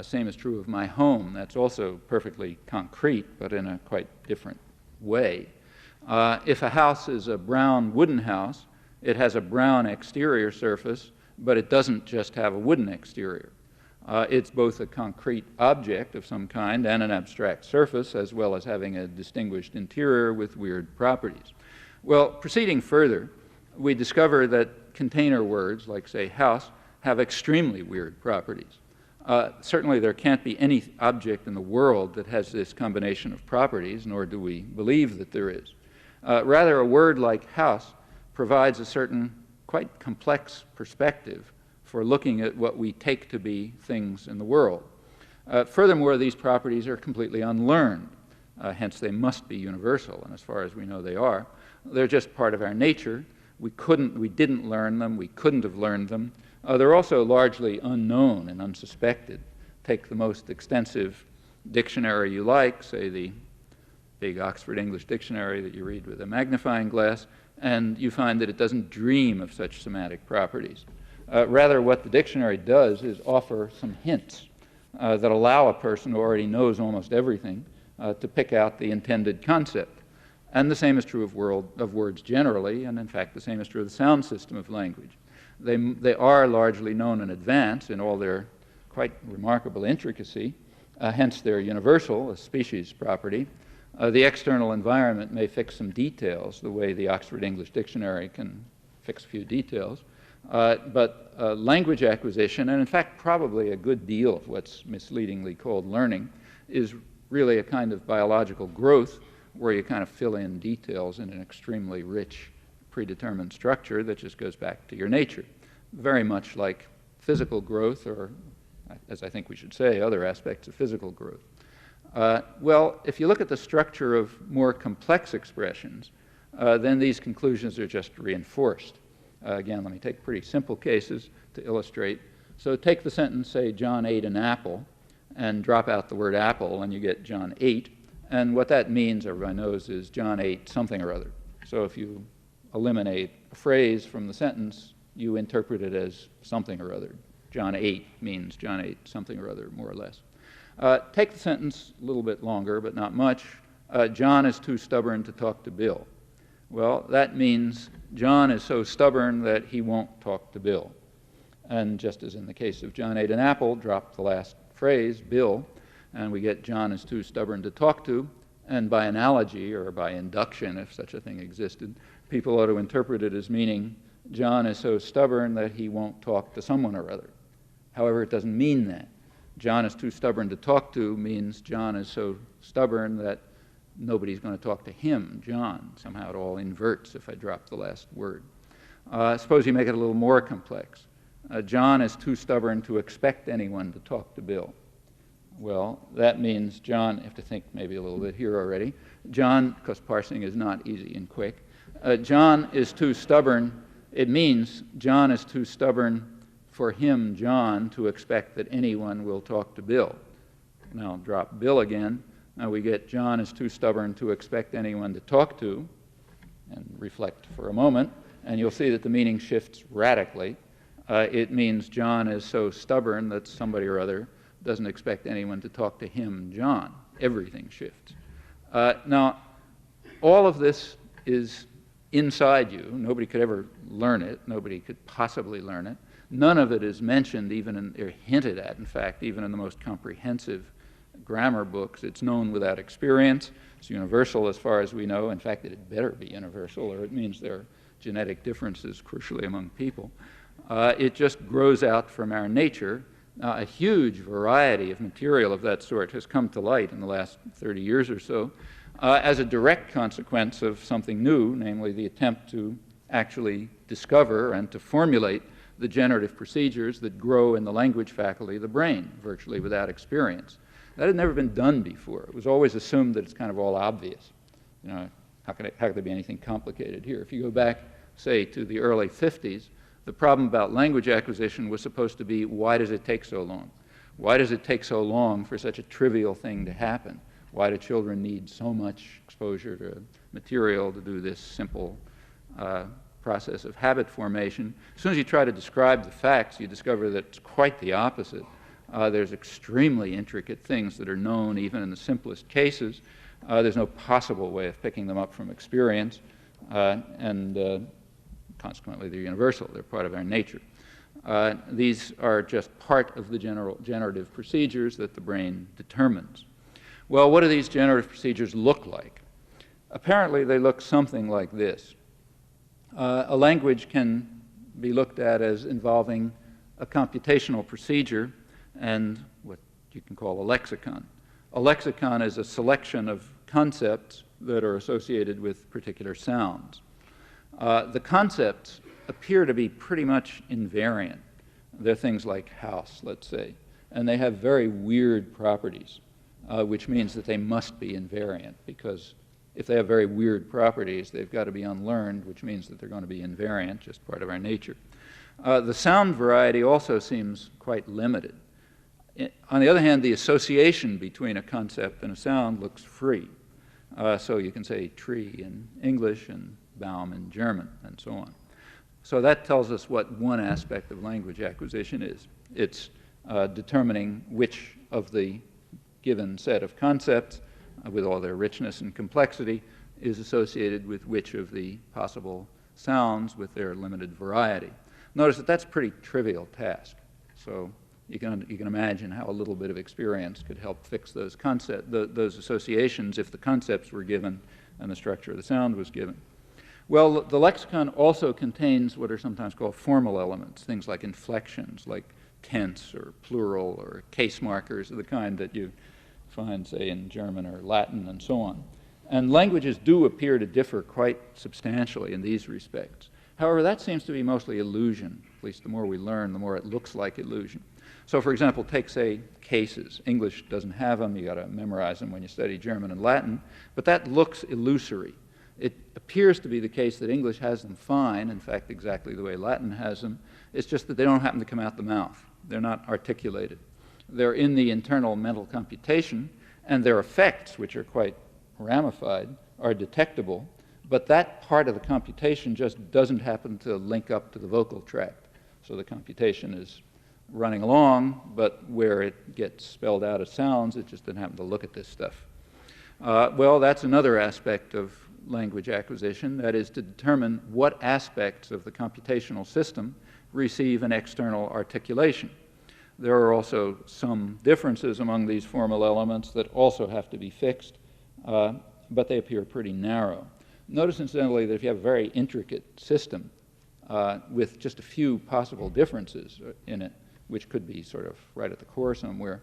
Same is true of my home. That's also perfectly concrete, but in a quite different way. If a house is a brown wooden house, it has a brown exterior surface, but it doesn't just have a wooden exterior. It's both a concrete object of some kind and an abstract surface, as well as having a distinguished interior with weird properties. Well, proceeding further, we discover that container words, like, say, house, have extremely weird properties. Certainly there can't be any object in the world that has this combination of properties, nor do we believe that there is. Rather, a word like house provides a certain quite complex perspective for looking at what we take to be things in the world. Furthermore, these properties are completely unlearned, hence they must be universal, and as far as we know they are. They're just part of our nature. We didn't learn them, we couldn't have learned them. They're also largely unknown and unsuspected. Take the most extensive dictionary you like, say the big Oxford English Dictionary that you read with a magnifying glass, and you find that it doesn't dream of such semantic properties. Rather, what the dictionary does is offer some hints that allow a person who already knows almost everything to pick out the intended concept. And the same is true of words generally, and in fact the same is true of the sound system of language. They are largely known in advance in all their quite remarkable intricacy, hence they're universal, a species property. The external environment may fix some details, the way the Oxford English Dictionary can fix a few details. But language acquisition, and in fact probably a good deal of what's misleadingly called learning, is really a kind of biological growth where you kind of fill in details in an extremely rich predetermined structure that just goes back to your nature. Very much like physical growth, or as I think we should say, other aspects of physical growth. Well, if you look at the structure of more complex expressions, then these conclusions are just reinforced. Again, let me take pretty simple cases to illustrate. So take the sentence, say, John ate an apple, and drop out the word apple, and you get John ate. And what that means, everybody knows, is John ate something or other. So if you eliminate a phrase from the sentence, you interpret it as something or other. John ate means John ate something or other, more or less. Take the sentence a little bit longer, but not much. John is too stubborn to talk to Bill. Well, that means John is so stubborn that he won't talk to Bill. And just as in the case of John ate an apple, drop the last phrase, Bill, and we get John is too stubborn to talk to. And by analogy, or by induction, if such a thing existed, people ought to interpret it as meaning John is so stubborn that he won't talk to someone or other. However, it doesn't mean that. John is too stubborn to talk to means John is so stubborn that nobody's going to talk to him, John. Somehow it all inverts if I drop the last word. Suppose you make it a little more complex. John is too stubborn to expect anyone to talk to Bill. Well, that means John, you have to think maybe a little bit here already. John, because parsing is not easy and quick, John is too stubborn. It means John is too stubborn for him, John, to expect that anyone will talk to Bill. Now drop Bill again. Now we get John is too stubborn to expect anyone to talk to, and reflect for a moment, and you'll see that the meaning shifts radically. It means John is so stubborn that somebody or other doesn't expect anyone to talk to him, John. Everything shifts. Now, all of this is inside you. Nobody could ever learn it. Nobody could possibly learn it. None of it is mentioned or hinted at, in fact, even in the most comprehensive grammar books. It's known without experience. It's universal as far as we know. In fact, it better be universal, or it means there are genetic differences, crucially, among people. It just grows out from our nature. A huge variety of material of that sort has come to light in the last 30 years or so as a direct consequence of something new, namely the attempt to actually discover and to formulate the generative procedures that grow in the language faculty of the brain, virtually without experience. That had never been done before. It was always assumed that it's kind of all obvious. You know, how could there be anything complicated here? If you go back, say, to the early 50s, the problem about language acquisition was supposed to be, why does it take so long? Why does it take so long for such a trivial thing to happen? Why do children need so much exposure to material to do this simple process of habit formation? As soon as you try to describe the facts, you discover that it's quite the opposite. There's extremely intricate things that are known even in the simplest cases. There's no possible way of picking them up from experience, and consequently they're universal. They're part of our nature. These are just part of the generative procedures that the brain determines. Well, what do these generative procedures look like? Apparently, they look something like this. A language can be looked at as involving a computational procedure and what you can call a lexicon. A lexicon is a selection of concepts that are associated with particular sounds. The concepts appear to be pretty much invariant. They're things like house, let's say, and they have very weird properties, which means that they must be invariant, because if they have very weird properties, they've got to be unlearned, which means that they're going to be invariant, just part of our nature. The sound variety also seems quite limited. On the other hand, the association between a concept and a sound looks free. So you can say tree in English and Baum in German, and so on. So that tells us what one aspect of language acquisition is. It's determining which of the given set of concepts, with all their richness and complexity, is associated with which of the possible sounds with their limited variety. Notice that that's a pretty trivial task. So you can imagine how a little bit of experience could help fix those those associations if the concepts were given and the structure of the sound was given. Well, the lexicon also contains what are sometimes called formal elements, things like inflections, like tense or plural or case markers of the kind that you find, say, in German or Latin and so on. And languages do appear to differ quite substantially in these respects. However, that seems to be mostly illusion. At least the more we learn, the more it looks like illusion. So, for example, take, say, cases. English doesn't have them. You've got to memorize them when you study German and Latin. But that looks illusory. It appears to be the case that English has them fine, in fact, exactly the way Latin has them. It's just that they don't happen to come out the mouth. They're not articulated. They're in the internal mental computation, and their effects, which are quite ramified, are detectable. But that part of the computation just doesn't happen to link up to the vocal tract. So the computation is running along, but where it gets spelled out as sounds, it just doesn't happen to look at this stuff. Well, that's another aspect of language acquisition, that is to determine what aspects of the computational system receive an external articulation. There are also some differences among these formal elements that also have to be fixed, but they appear pretty narrow. Notice, incidentally, that if you have a very intricate system with just a few possible differences in it, which could be sort of right at the core somewhere,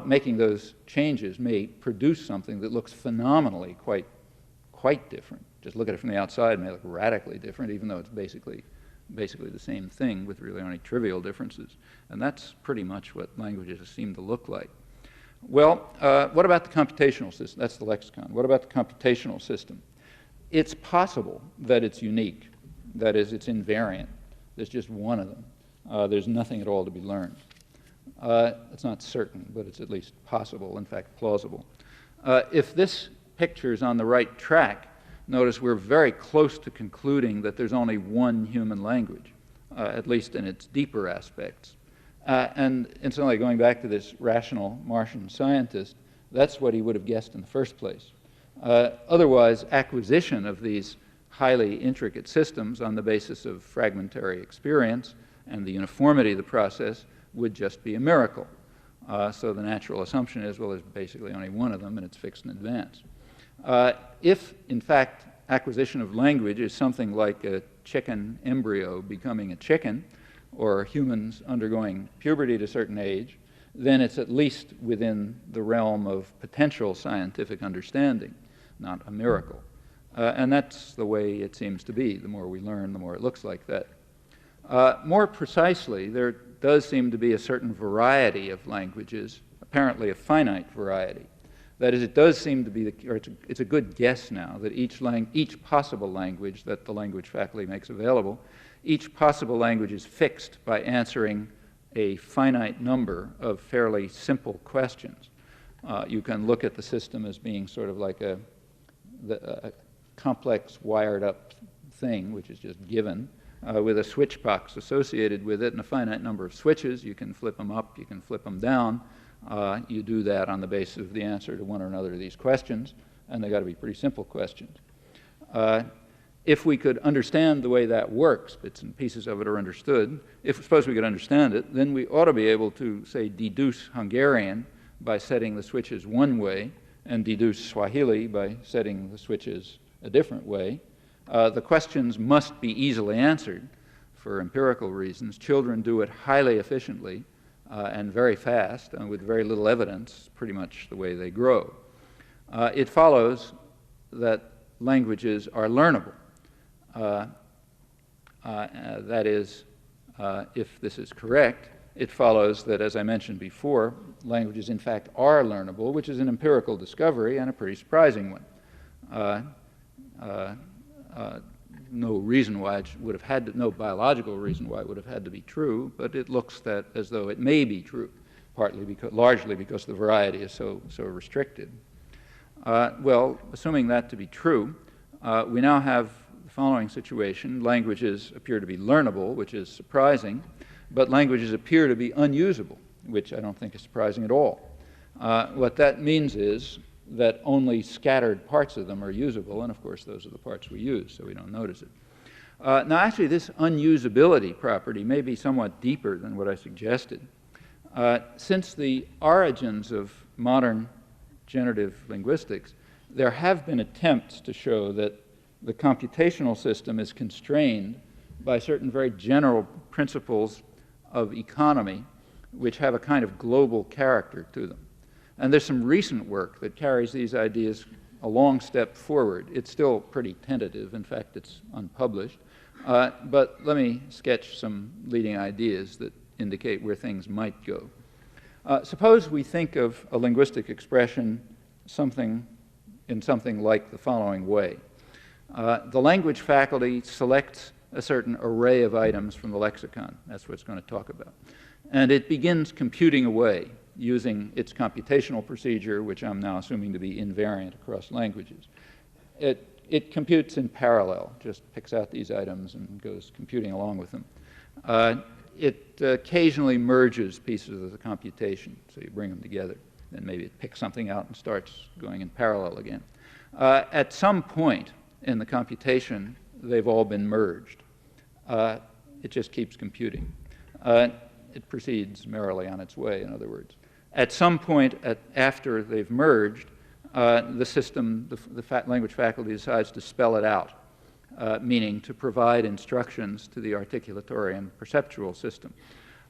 making those changes may produce something that looks phenomenally quite different. Just look at it from the outside, it may look radically different, even though it's basically the same thing with really only trivial differences. And that's pretty much what languages seem to look like. Well, what about the computational system? That's the lexicon. What about the computational system? It's possible that it's unique. That is, it's invariant. There's just one of them. There's nothing at all to be learned. It's not certain, but it's at least possible, in fact, plausible. If this picture is on the right track, notice we're very close to concluding that there's only one human language, at least in its deeper aspects. And incidentally, going back to this rational Martian scientist, that's what he would have guessed in the first place. Otherwise, acquisition of these highly intricate systems on the basis of fragmentary experience and the uniformity of the process would just be a miracle. So the natural assumption is, well, there's basically only one of them, and it's fixed in advance. If, in fact, acquisition of language is something like a chicken embryo becoming a chicken, or humans undergoing puberty at a certain age, then it's at least within the realm of potential scientific understanding, not a miracle. And that's the way it seems to be. The more we learn, the more it looks like that. More precisely, there does seem to be a certain variety of languages, apparently a finite variety. That is, it does seem to be, it's a good guess now, that each possible language that the language faculty makes available, each possible language is fixed by answering a finite number of fairly simple questions. You can look at the system as being sort of like a complex wired up thing, which is just given, with a switch box associated with it and a finite number of switches. You can flip them up, you can flip them down. You do that on the basis of the answer to one or another of these questions, and they've got to be pretty simple questions. If we could understand the way that works, bits and pieces of it are understood, suppose we could understand it, then we ought to be able to, say, deduce Hungarian by setting the switches one way, and deduce Swahili by setting the switches a different way. The questions must be easily answered for empirical reasons. Children do it highly efficiently and very fast, and with very little evidence, pretty much the way they grow. It follows that languages are learnable. That is, if this is correct, it follows that, as I mentioned before, languages in fact are learnable, which is an empirical discovery and a pretty surprising one. No reason why it would have had to, no biological reason why it would have had to be true, but it looks as though it may be true, largely because the variety is so restricted. Well, assuming that to be true, we now have the following situation. Languages appear to be learnable, which is surprising, but languages appear to be unusable, which I don't think is surprising at all. What that means is that only scattered parts of them are usable, and of course those are the parts we use, so we don't notice it. Now actually this unusability property may be somewhat deeper than what I suggested. Since the origins of modern generative linguistics, there have been attempts to show that the computational system is constrained by certain very general principles of economy which have a kind of global character to them. And there's some recent work that carries these ideas a long step forward. It's still pretty tentative. In fact, it's unpublished. But let me sketch some leading ideas that indicate where things might go. Suppose we think of a linguistic expression in something like the following way. The language faculty selects a certain array of items from the lexicon. That's what it's going to talk about. And it begins computing away using its computational procedure, which I'm now assuming to be invariant across languages. It computes in parallel, just picks out these items and goes computing along with them. It occasionally merges pieces of the computation, so you bring them together. Then maybe it picks something out and starts going in parallel again. At some point in the computation, they've all been merged. It just keeps computing. It proceeds merrily on its way, in other words. At some point after they've merged, the system, the language faculty decides to spell it out, meaning to provide instructions to the articulatory and perceptual system.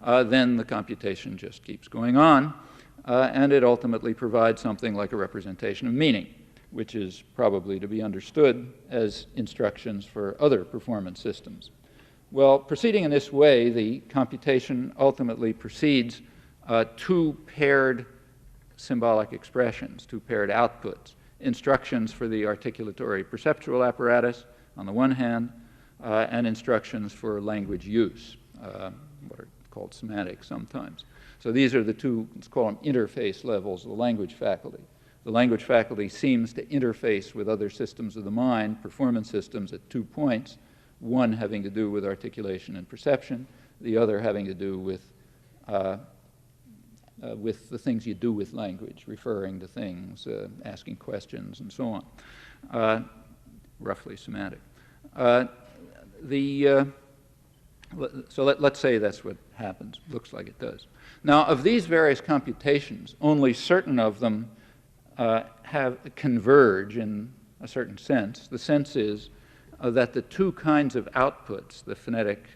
Then the computation just keeps going on, and it ultimately provides something like a representation of meaning, which is probably to be understood as instructions for other performance systems. Well, proceeding in this way, the computation ultimately proceeds two paired symbolic expressions, two paired outputs, instructions for the articulatory perceptual apparatus on the one hand, and instructions for language use, what are called semantics sometimes. So these are the two, let's call them interface levels of the language faculty. The language faculty seems to interface with other systems of the mind, performance systems, at 2 points, one having to do with articulation and perception, the other having to do with the things you do with language, referring to things, asking questions, and so on, roughly semantic. So let's say that's what happens. Looks like it does. Now, of these various computations, only certain of them converge in a certain sense. The sense is that the two kinds of outputs, the phonetic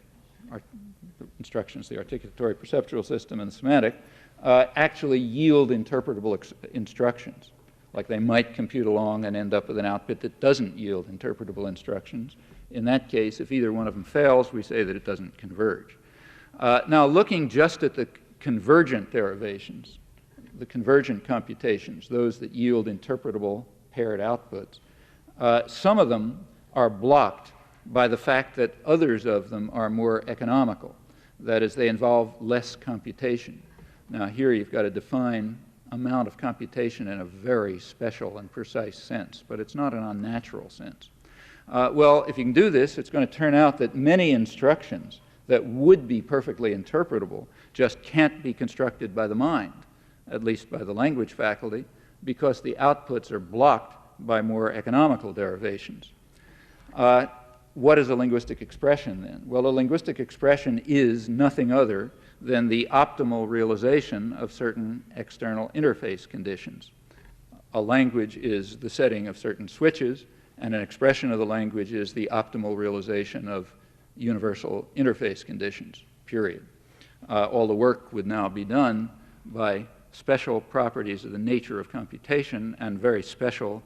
instructions, the articulatory perceptual system, and the semantic, actually yield interpretable instructions. Like they might compute along and end up with an output that doesn't yield interpretable instructions. In that case, if either one of them fails, we say that it doesn't converge. Now, looking just at the convergent derivations, the convergent computations, those that yield interpretable paired outputs, some of them are blocked by the fact that others of them are more economical. That is, they involve less computation. Now, here you've got to define amount of computation in a very special and precise sense, but it's not an unnatural sense. Well, if you can do this, it's going to turn out that many instructions that would be perfectly interpretable just can't be constructed by the mind, at least by the language faculty, because the outputs are blocked by more economical derivations. What is a linguistic expression then? Well, a linguistic expression is nothing other than the optimal realization of certain external interface conditions. A language is the setting of certain switches, and an expression of the language is the optimal realization of universal interface conditions, period. All the work would now be done by special properties of the nature of computation and very special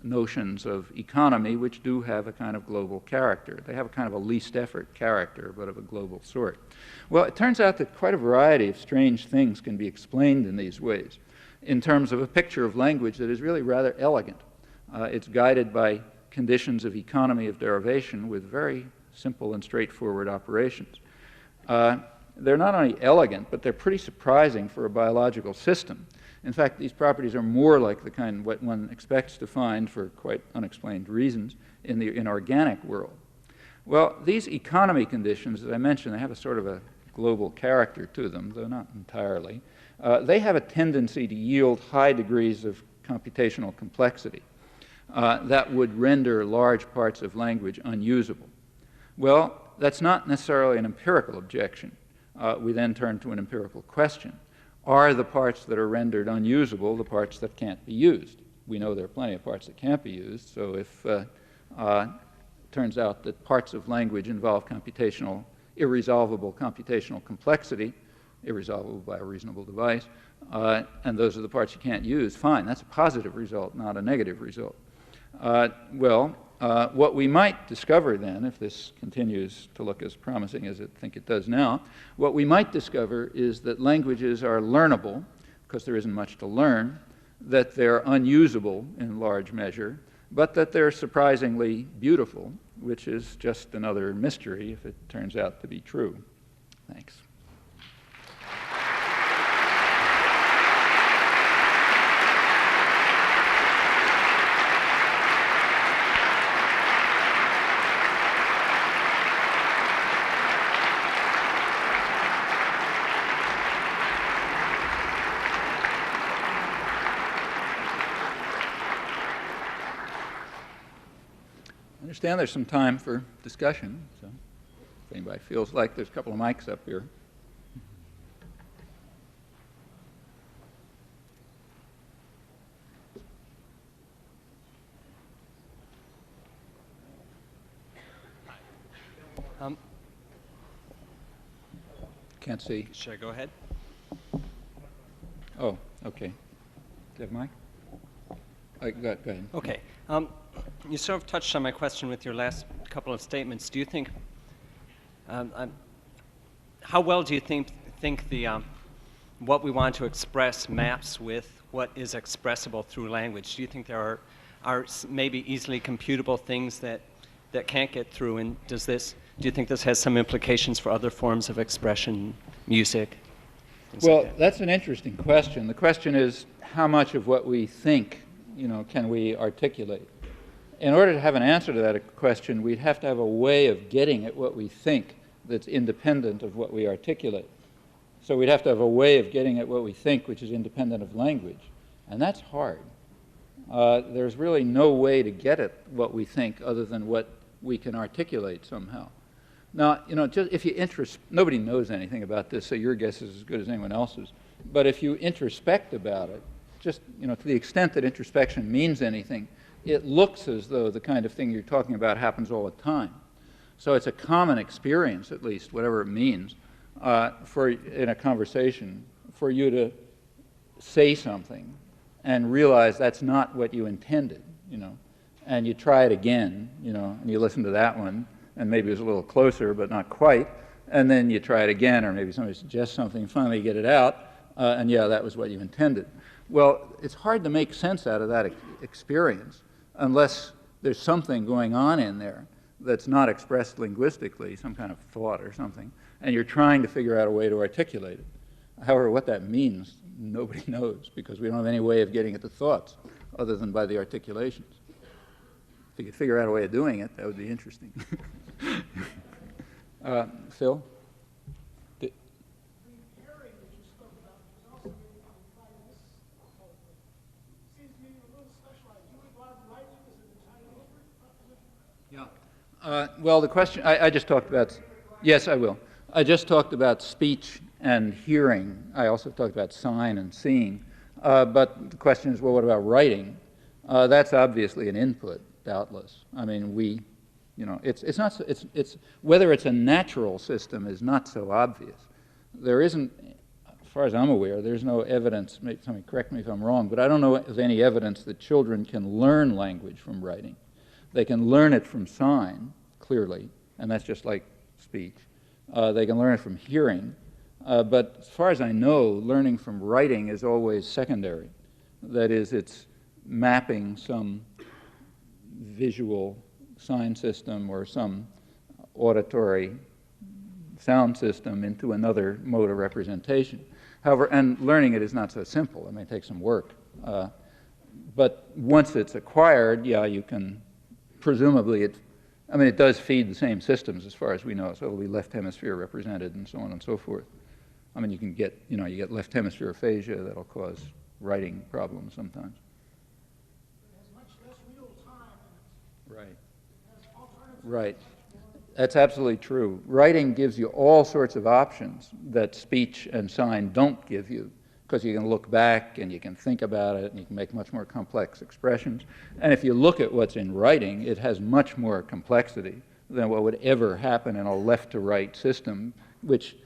notions of economy, which do have a kind of global character. They have a kind of a least effort character, but of a global sort. Well, it turns out that quite a variety of strange things can be explained in these ways in terms of a picture of language that is really rather elegant. It's guided by conditions of economy of derivation with very simple and straightforward operations. They're not only elegant, but they're pretty surprising for a biological system. In fact, these properties are more like the kind what one expects to find for quite unexplained reasons in the inorganic world. Well, these economy conditions, as I mentioned, they have a sort of a global character to them, though not entirely. They have a tendency to yield high degrees of computational complexity that would render large parts of language unusable. Well, that's not necessarily an empirical objection. We then turn to an empirical question. Are the parts that are rendered unusable the parts that can't be used? We know there are plenty of parts that can't be used, so if it turns out that parts of language involve irresolvable computational complexity, irresolvable by a reasonable device, and those are the parts you can't use, fine, that's a positive result, not a negative result. What we might discover then, if this continues to look as promising as I think it does now, what we might discover is that languages are learnable, because there isn't much to learn, that they're unusable in large measure, but that they're surprisingly beautiful, which is just another mystery if it turns out to be true. Thanks. I understand there's some time for discussion, so if anybody feels like there's a couple of mics up here. Can't see. Should I go ahead? Oh, okay. Do you have a mic? Go ahead. Okay. You sort of touched on my question with your last couple of statements. Do you think, how well do you think the what we want to express maps with what is expressible through language? Do you think there are maybe easily computable things that can't get through? And do you think this has some implications for other forms of expression, music? Well, that's an interesting question. The question is, how much of what we think, can we articulate? In order to have an answer to that question, we'd have to have a way of getting at what we think that's independent of what we articulate. So we'd have to have a way of getting at what we think which is independent of language. And that's hard. There's really no way to get at what we think other than what we can articulate somehow. Now, just if you nobody knows anything about this, so your guess is as good as anyone else's. But if you introspect about it, just, to the extent that introspection means anything, it looks as though the kind of thing you're talking about happens all the time. So it's a common experience, at least, whatever it means, in a conversation, for you to say something and realize that's not what you intended, and you try it again, and you listen to that one, and maybe it was a little closer, but not quite, and then you try it again, or maybe somebody suggests something, and finally you get it out, and yeah, that was what you intended. Well, it's hard to make sense out of that experience unless there's something going on in there that's not expressed linguistically, some kind of thought or something, and you're trying to figure out a way to articulate it. However, what that means, nobody knows, because we don't have any way of getting at the thoughts other than by the articulations. If you could figure out a way of doing it, that would be interesting. Phil? Well, the question, I just talked about, yes, I will. I just talked about speech and hearing. I also talked about sign and seeing. But the question is, well, what about writing? That's obviously an input, doubtless. I mean, it's not, whether it's a natural system is not so obvious. There isn't, as far as I'm aware, there's no evidence, somebody correct me if I'm wrong, but I don't know of any evidence that children can learn language from writing. They can learn it from sign, clearly, and that's just like speech. They can learn it from hearing, but as far as I know, learning from writing is always secondary. That is, it's mapping some visual sign system or some auditory sound system into another mode of representation. However, and learning it is not so simple. It may take some work. But once it's acquired, yeah, you can, presumably, it does feed the same systems as far as we know, so it'll be left hemisphere represented and so on and so forth. I mean, you can get, you get left hemisphere aphasia that'll cause writing problems sometimes. It has much less real time in it. Right. It has alternatives. Right. That's absolutely true. Writing gives you all sorts of options that speech and sign don't give you, because you can look back and you can think about it and you can make much more complex expressions. And if you look at what's in writing, it has much more complexity than what would ever happen in a left-to-right system, which,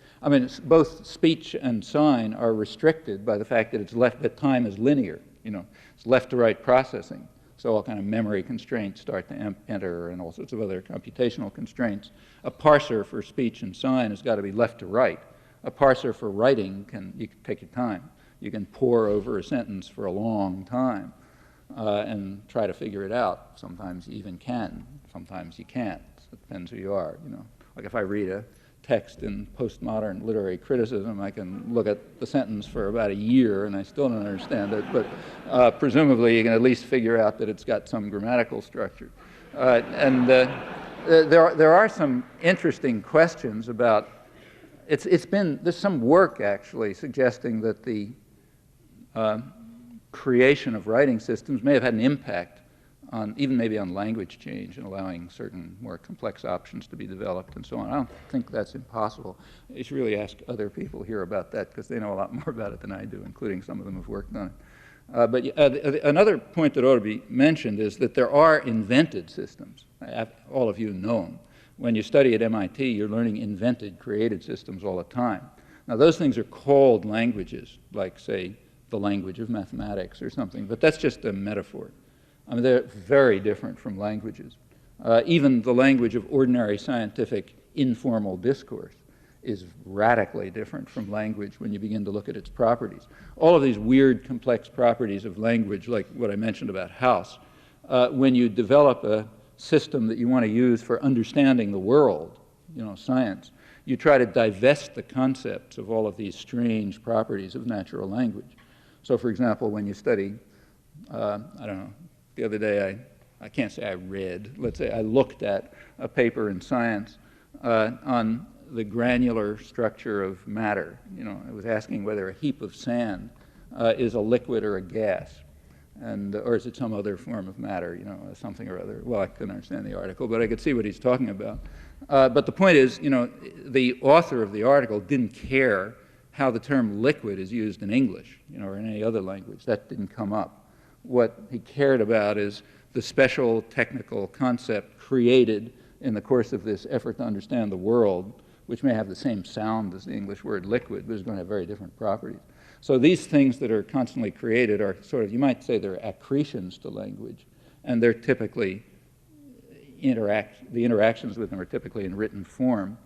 both speech and sign are restricted by the fact that that time is linear. It's left-to-right processing. So all kind of memory constraints start to enter and all sorts of other computational constraints. A parser for speech and sign has got to be left to right. A parser for writing, you can take your time. You can pore over a sentence for a long time and try to figure it out. Sometimes you even can. Sometimes you can't. It depends who you are. Like if I read a text in postmodern literary criticism, I can look at the sentence for about a year and I still don't understand it, but presumably you can at least figure out that it's got some grammatical structure. There are some interesting questions about, there's some work actually suggesting that the creation of writing systems may have had an impact on, even maybe on language change and allowing certain more complex options to be developed and so on. I don't think that's impossible. You should really ask other people here about that because they know a lot more about it than I do, including some of them who've worked on it. But another point that ought to be mentioned is that there are invented systems. All of you know them. When you study at MIT, you're learning invented, created systems all the time. Now, those things are called languages, like, say, the language of mathematics or something, but that's just a metaphor. They're very different from languages. Even the language of ordinary scientific informal discourse is radically different from language when you begin to look at its properties. All of these weird, complex properties of language, like what I mentioned about house, when you develop a system that you want to use for understanding the world, science, you try to divest the concepts of all of these strange properties of natural language. So, for example, when you study, I don't know, the other day I can't say I read, let's say I looked at a paper in Science on the granular structure of matter. It was asking whether a heap of sand is a liquid or a gas, or is it some other form of matter, something or other. Well, I couldn't understand the article, but I could see what he's talking about. But the point is, the author of the article didn't care how the term liquid is used in English, or in any other language. That didn't come up. What he cared about is the special technical concept created in the course of this effort to understand the world, which may have the same sound as the English word liquid, but is going to have very different properties. So these things that are constantly created are sort of, you might say they're accretions to language, and they're typically the interactions with them are typically in written form.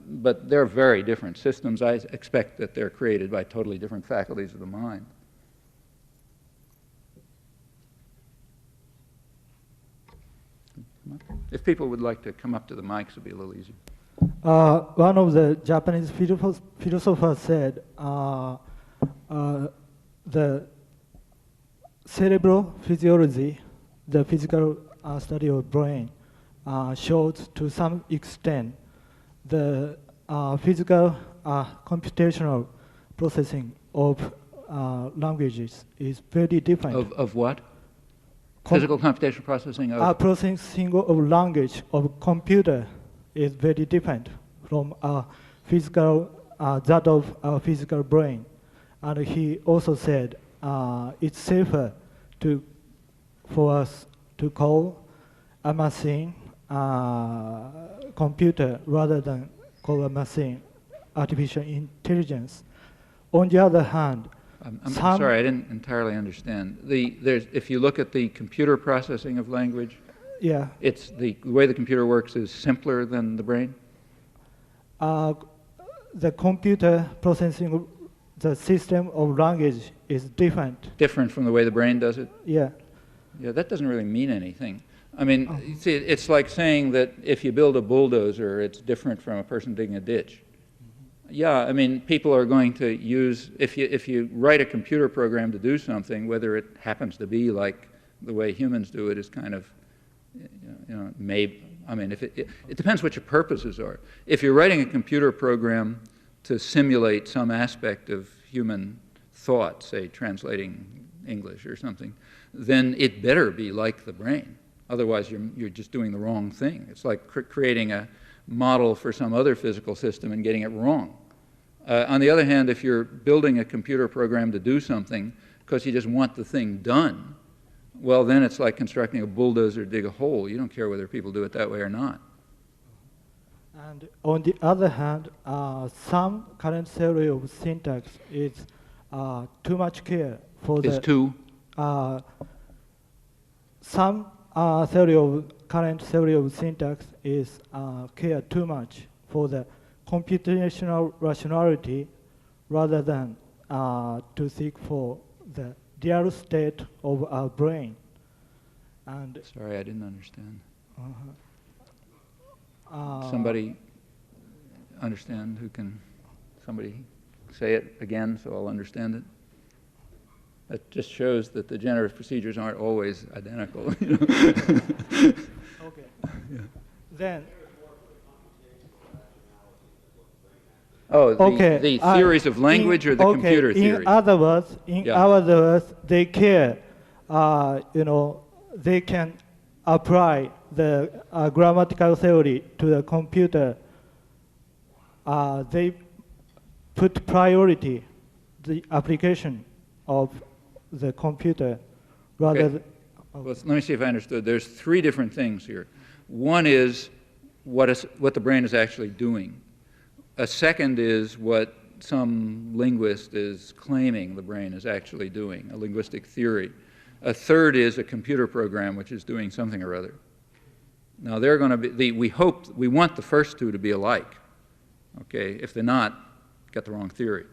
But they're very different systems. I expect that they're created by totally different faculties of the mind. If people would like to come up to the mics, it'll be a little easier. One of the Japanese philosophers said the cerebral physiology, the physical study of brain shows to some extent the physical computational processing of languages is very different. Of what? Physical computational processing of? Processing of language of computer is very different from physical, that of our physical brain. And he also said it's safer for us to call a machine computer rather than call a machine artificial intelligence. On the other hand, I'm sorry, I didn't entirely understand. If you look at the computer processing of language, yeah, it's the way the computer works is simpler than the brain? The computer processing the system of language is different. Different from the way the brain does it? Yeah. Yeah, that doesn't really mean anything. I mean, see, it's like saying that if you build a bulldozer, it's different from a person digging a ditch. Yeah, I mean, people are going to use, if you write a computer program to do something, whether it happens to be like the way humans do it is kind of, maybe, I mean, it depends what your purposes are. If you're writing a computer program to simulate some aspect of human thought, say translating English or something, then it better be like the brain. Otherwise, you're just doing the wrong thing. It's like creating a model for some other physical system and getting it wrong. On the other hand, if you're building a computer program to do something because you just want the thing done, well, then it's like constructing a bulldozer to dig a hole. You don't care whether people do it that way or not. And on the other hand, some current theory of syntax is too much care for the... Is too? Some current theory of syntax is care too much for the computational rationality rather than to seek for the real state of our brain. And sorry, I didn't understand. Somebody understand who can, somebody say it again so I'll understand it? That just shows that the generative procedures aren't always identical. Okay. Yeah. Then. Oh, okay. The theories of language or the computer theory? In other words, they care. They can apply the grammatical theory to the computer. They put priority the application of the computer rather than... Well, let me see if I understood. There's three different things here. One is what the brain is actually doing. A second is what some linguist is claiming the brain is actually doing, a linguistic theory. A third is a computer program which is doing something or other. Now, they're going to be, we want the first two to be alike. Okay, if they're not, got the wrong theory.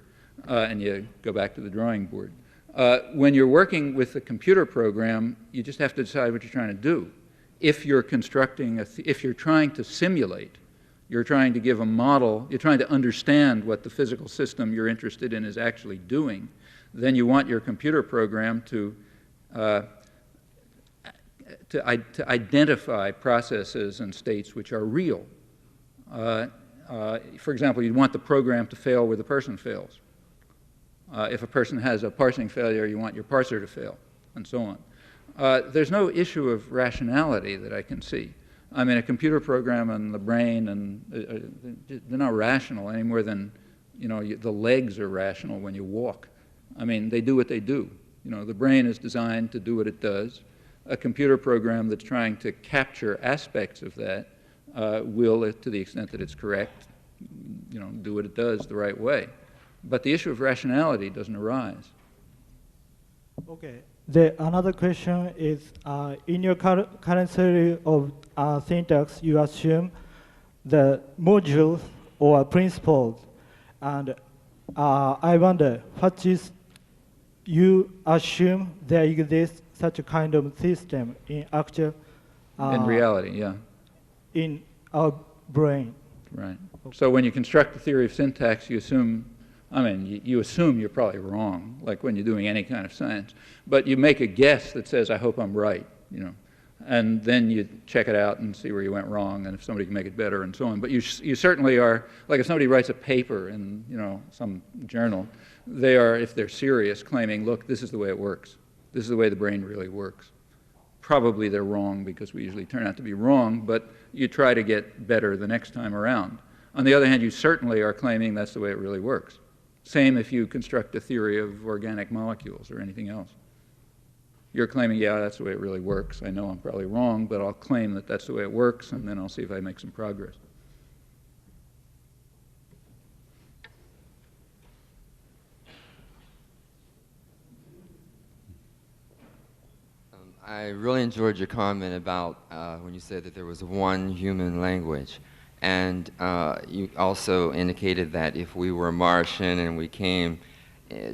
And you go back to the drawing board. When you're working with a computer program, you just have to decide what you're trying to do. If you're constructing, if you're trying to simulate, you're trying to give a model, you're trying to understand what the physical system you're interested in is actually doing, then you want your computer program to identify processes and states which are real. For example, you want the program to fail where the person fails. If a person has a parsing failure, you want your parser to fail, and so on. There's no issue of rationality that I can see. I mean, a computer program and the brain, and they're not rational any more than, the legs are rational when you walk. I mean, they do what they do. The brain is designed to do what it does. A computer program that's trying to capture aspects of that will, to the extent that it's correct, do what it does the right way. But the issue of rationality doesn't arise. Okay. Another question is, in your current theory of syntax, you assume the modules or principles. And I wonder, what is you assume there exists such a kind of system in actual... in reality, yeah. In our brain. Right. Okay. So when you construct the theory of syntax, you assume, you assume you're probably wrong, like when you're doing any kind of science. But you make a guess that says, I hope I'm right. And then you check it out and see where you went wrong and if somebody can make it better and so on. But you certainly are, like if somebody writes a paper in some journal, they are, if they're serious, claiming, look, this is the way it works. This is the way the brain really works. Probably they're wrong because we usually turn out to be wrong, but you try to get better the next time around. On the other hand, you certainly are claiming that's the way it really works. Same if you construct a theory of organic molecules or anything else. You're claiming, yeah, that's the way it really works. I know I'm probably wrong, but I'll claim that that's the way it works, and then I'll see if I make some progress. I really enjoyed your comment about when you said that there was one human language. And you also indicated that if we were Martian and we came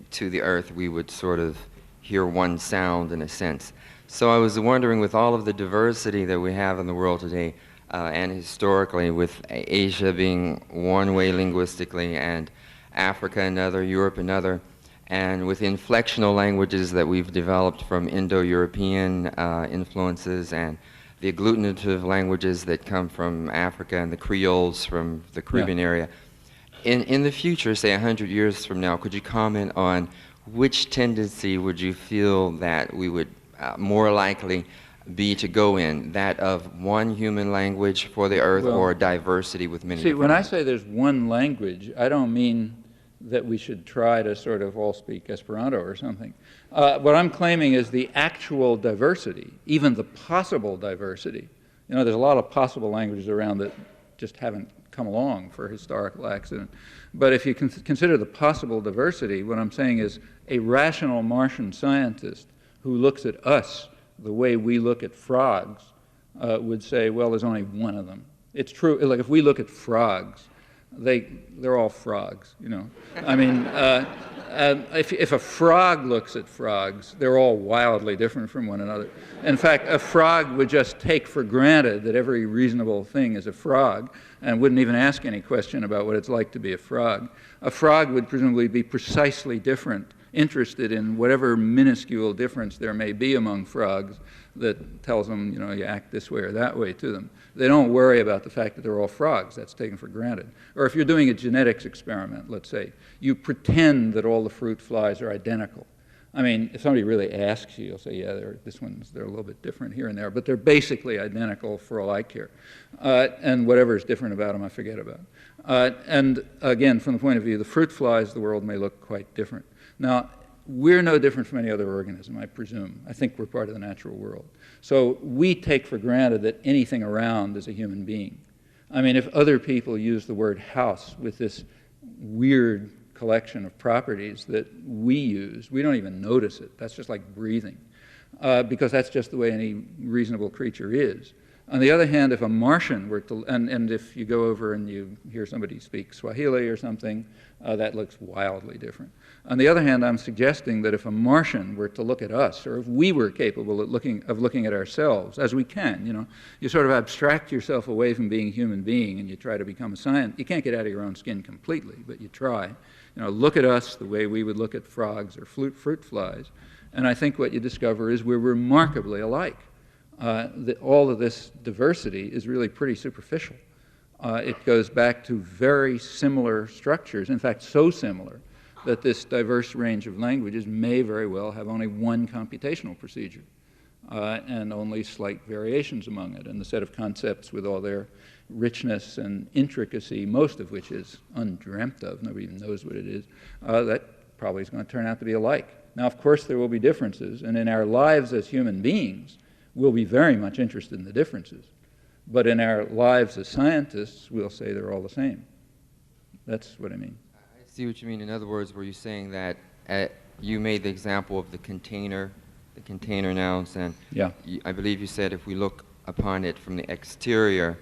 to the Earth, we would sort of hear one sound in a sense. So I was wondering, with all of the diversity that we have in the world today, and historically, with Asia being one way linguistically, and Africa another, Europe another, and with inflectional languages that we've developed from Indo-European influences, and the agglutinative languages that come from Africa, and the Creoles from the Caribbean area. In the future, say 100 years from now, could you comment on which tendency would you feel that we would more likely be to go in, that of one human language for the Earth, or diversity with many different when I languages? say there's one language, I don't mean that we should try to sort of all speak Esperanto or something. What I'm claiming is the actual diversity, even the possible diversity. There's a lot of possible languages around that just haven't come along for historical accident. But if you consider the possible diversity, what I'm saying is a rational Martian scientist who looks at us the way we look at frogs would say, well, there's only one of them. It's true, like if we look at frogs, they're all frogs, I mean, if a frog looks at frogs, they're all wildly different from one another. In fact, a frog would just take for granted that every reasonable thing is a frog and wouldn't even ask any question about what it's like to be a frog. A frog would presumably be precisely different, interested in whatever minuscule difference there may be among frogs that tells them, you act this way or that way to them. They don't worry about the fact that they're all frogs. That's taken for granted. Or if you're doing a genetics experiment, let's say, you pretend that all the fruit flies are identical. I mean, if somebody really asks you, you'll say, yeah, they're a little bit different here and there, but they're basically identical for all I care. And whatever is different about them, I forget about. And again, from the point of view of the fruit flies, the world may look quite different. Now, we're no different from any other organism, I presume. I think we're part of the natural world. So we take for granted that anything around is a human being. I mean, if other people use the word house with this weird collection of properties that we use, we don't even notice it. That's just like breathing, because that's just the way any reasonable creature is. On the other hand, if a Martian were to, and if you go over and you hear somebody speak Swahili or something, that looks wildly different. On the other hand, I'm suggesting that if a Martian were to look at us, or if we were capable of looking at ourselves, as we can, you sort of abstract yourself away from being a human being and you try to become a scientist. You can't get out of your own skin completely, but you try. Look at us the way we would look at frogs or fruit flies, and I think what you discover is we're remarkably alike. All of this diversity is really pretty superficial. It goes back to very similar structures, in fact, so similar that this diverse range of languages may very well have only one computational procedure and only slight variations among it. And the set of concepts with all their richness and intricacy, most of which is undreamt of, nobody even knows what it is, that probably is going to turn out to be alike. Now, of course, there will be differences, and in our lives as human beings, we'll be very much interested in the differences. But in our lives as scientists, we'll say they're all the same. That's what I mean. I see what you mean. In other words, were you saying that you made the example of the container nouns, and yeah. I believe you said if we look upon it from the exterior,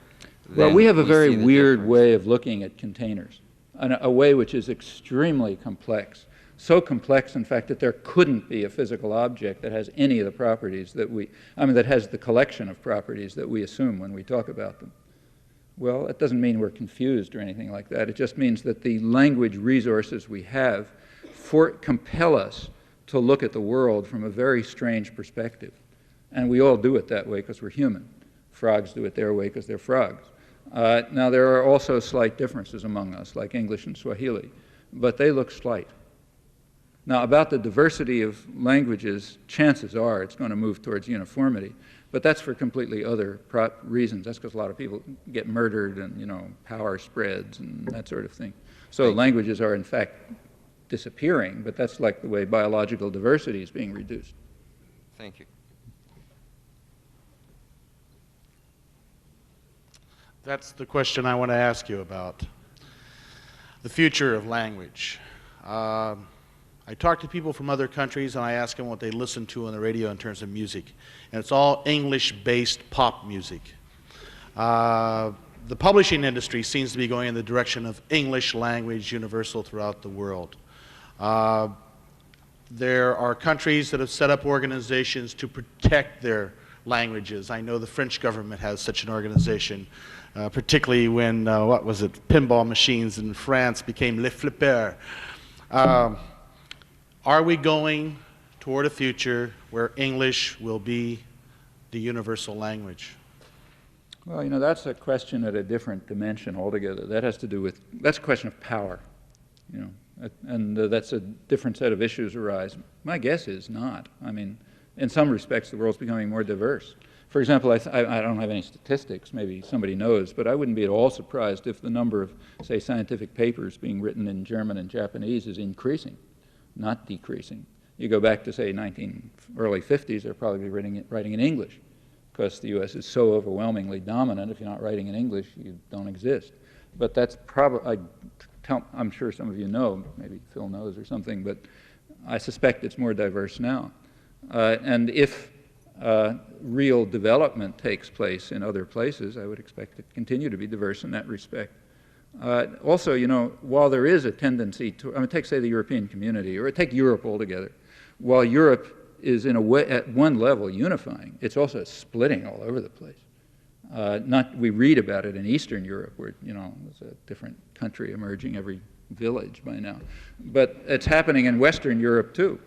well, we have a very see the weird difference. way of looking at containers, a way which is extremely complex. So complex, in fact, that there couldn't be a physical object that has any of the properties that that has the collection of properties that we assume when we talk about them. Well, that doesn't mean we're confused or anything like that. It just means that the language resources we have compel us to look at the world from a very strange perspective. And we all do it that way because we're human. Frogs do it their way because they're frogs. Now, there are also slight differences among us, like English and Swahili, but they look slight. Now, about the diversity of languages, chances are it's going to move towards uniformity, but that's for completely other reasons. That's because a lot of people get murdered and, you know, power spreads and that sort of thing. So languages are, in fact, disappearing, but that's like the way biological diversity is being reduced. Thank you. That's the question I want to ask you about, the future of language. I talk to people from other countries and I ask them what they listen to on the radio in terms of music. And it's all English-based pop music. The publishing industry seems to be going in the direction of English language universal throughout the world. There are countries that have set up organizations to protect their languages. I know the French government has such an organization, particularly when, what was it, pinball machines in France became les flippers. Are we going toward a future where English will be the universal language? Well, you know, that's a question at a different dimension altogether. That has to do with, that's a question of power, you know, and that's a different set of issues arise. My guess is not. I mean, in some respects, the world's becoming more diverse. For example, I don't have any statistics, maybe somebody knows, but I wouldn't be at all surprised if the number of, say, scientific papers being written in German and Japanese is increasing, not decreasing. You go back to, say, early 50s, they're probably writing in English, because the U.S. is so overwhelmingly dominant. If you're not writing in English, you don't exist. But that's probably, I'm sure some of you know, maybe Phil knows or something, but I suspect it's more diverse now. And if real development takes place in other places, I would expect it to continue to be diverse in that respect. Also, you know, while there is a tendency to, I mean, take, say, the European community, or take Europe altogether, while Europe is in a way, at one level, unifying, it's also splitting all over the place. We read about it in Eastern Europe, where, you know, there's a different country emerging every village by now. But it's happening in Western Europe, too.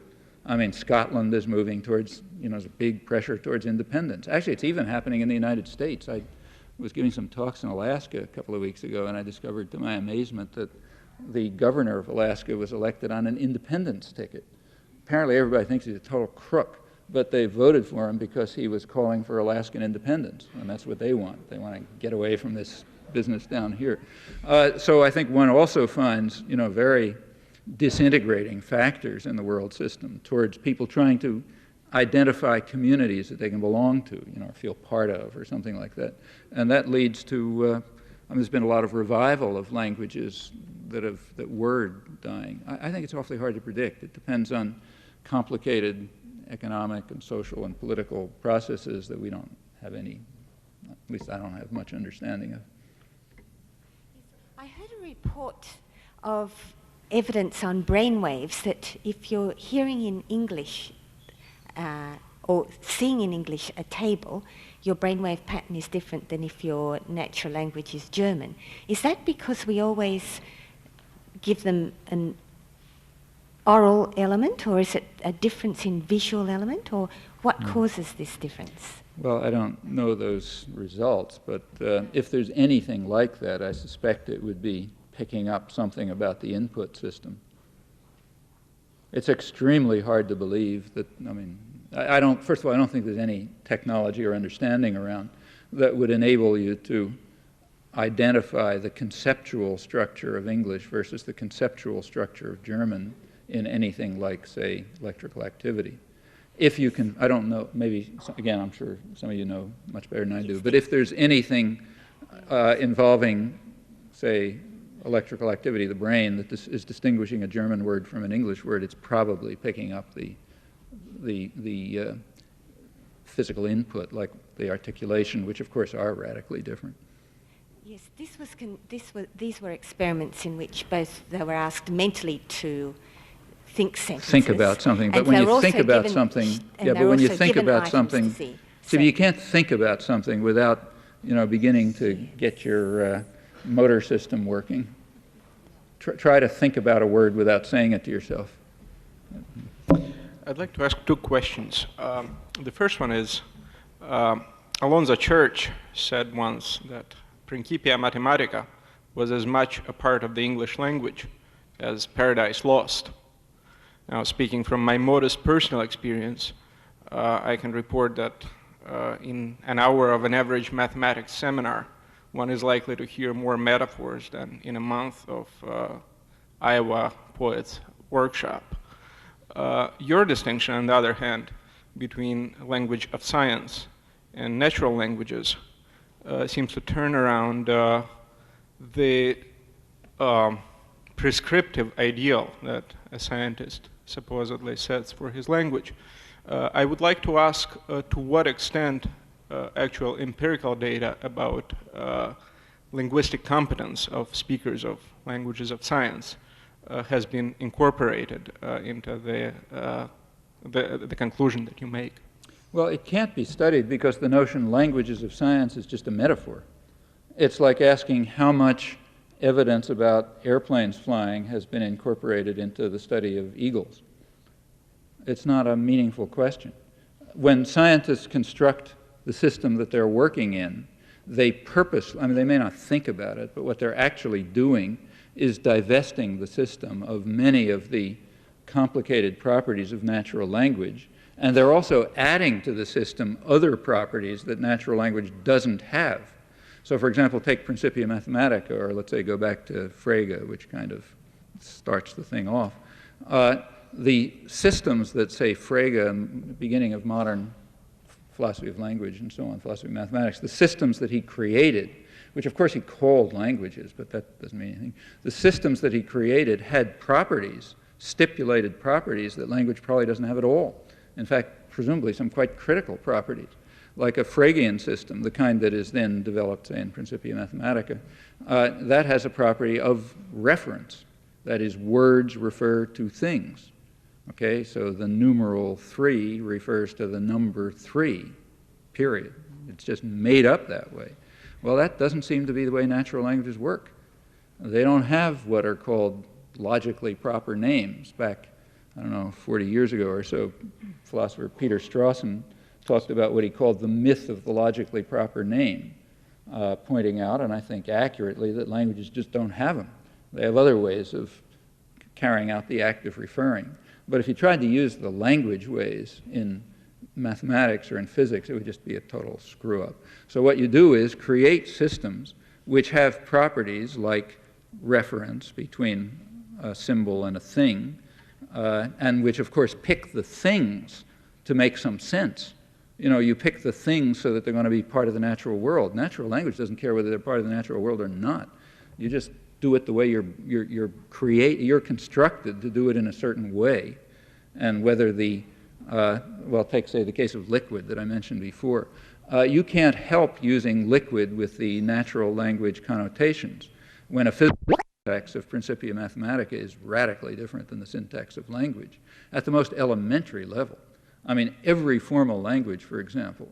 I mean, Scotland is moving towards, you know, there's a big pressure towards independence. Actually, it's even happening in the United States. I was giving some talks in Alaska a couple of weeks ago, and I discovered to my amazement that the governor of Alaska was elected on an independence ticket. Apparently, everybody thinks he's a total crook, but they voted for him because he was calling for Alaskan independence, and that's what they want. They want to get away from this business down here. So I think one also finds, you know, very disintegrating factors in the world system towards people trying to identify communities that they can belong to, you know, or feel part of, or something like that. And that leads to, I mean, there's been a lot of revival of languages that were dying. I think it's awfully hard to predict. It depends on complicated economic and social and political processes that we don't have any, at least I don't have much understanding of. I heard a report of evidence on brainwaves that if you're hearing in English or seeing in English a table, your brainwave pattern is different than if your natural language is German. Is that because we always give them an oral element, or is it a difference in visual element, or what causes this difference? Well, I don't know those results, but if there's anything like that, I suspect it would be picking up something about the input system. It's extremely hard to believe that, I mean, first of all, I don't think there's any technology or understanding around that would enable you to identify the conceptual structure of English versus the conceptual structure of German in anything like, say, electrical activity. If you can, I don't know, maybe, again, I'm sure some of you know much better than I do, but if there's anything involving, say, electrical activity, the brain, that is distinguishing a German word from an English word, it's probably picking up the physical input, like the articulation, which of course are radically different. Yes, these were experiments in which both they were asked mentally to think sentences. Think about something, but when you think about something, yeah, but when you think about something, see, you can't think about something without, you know, beginning to get your motor system working. Try to think about a word without saying it to yourself. I'd like to ask two questions. The first one is, Alonzo Church said once that Principia Mathematica was as much a part of the English language as Paradise Lost. Now, speaking from my modest personal experience, I can report that in an hour of an average mathematics seminar, one is likely to hear more metaphors than in a month of Iowa Poets Workshop. Your distinction, on the other hand, between language of science and natural languages seems to turn around the prescriptive ideal that a scientist supposedly sets for his language. I would like to ask to what extent actual empirical data about linguistic competence of speakers of languages of science has been incorporated into the conclusion that you make. Well, it can't be studied because the notion languages of science is just a metaphor. It's like asking how much evidence about airplanes flying has been incorporated into the study of eagles. It's not a meaningful question. When scientists construct the system that they're working in, they they may not think about it, but what they're actually doing is divesting the system of many of the complicated properties of natural language, and they're also adding to the system other properties that natural language doesn't have. So, for example, take Principia Mathematica, or let's say go back to Frege, which kind of starts the thing off. The systems that, say, Frege, in the beginning of modern philosophy of language and so on, philosophy of mathematics, the systems that he created, which of course he called languages, but that doesn't mean anything. The systems that he created had properties, stipulated properties that language probably doesn't have at all. In fact, presumably some quite critical properties, like a Fregean system, the kind that is then developed, say, in Principia Mathematica, that has a property of reference. That is, words refer to things. Okay, so the numeral 3 refers to the number 3, period. It's just made up that way. Well, that doesn't seem to be the way natural languages work. They don't have what are called logically proper names. Back, I don't know, 40 years ago or so, philosopher Peter Strawson talked about what he called the myth of the logically proper name, pointing out, and I think accurately, that languages just don't have them. They have other ways of carrying out the act of referring. But if you tried to use the language ways in mathematics or in physics, it would just be a total screw-up. So what you do is create systems which have properties like reference between a symbol and a thing, and which, of course, pick the things to make some sense. You know, you pick the things so that they're going to be part of the natural world. Natural language doesn't care whether they're part of the natural world or not. You just do it the way you're constructed to do it in a certain way, and whether the well, take, say, the case of liquid that I mentioned before. You can't help using liquid with the natural language connotations when a physical syntax of Principia Mathematica is radically different than the syntax of language at the most elementary level. I mean, every formal language, for example,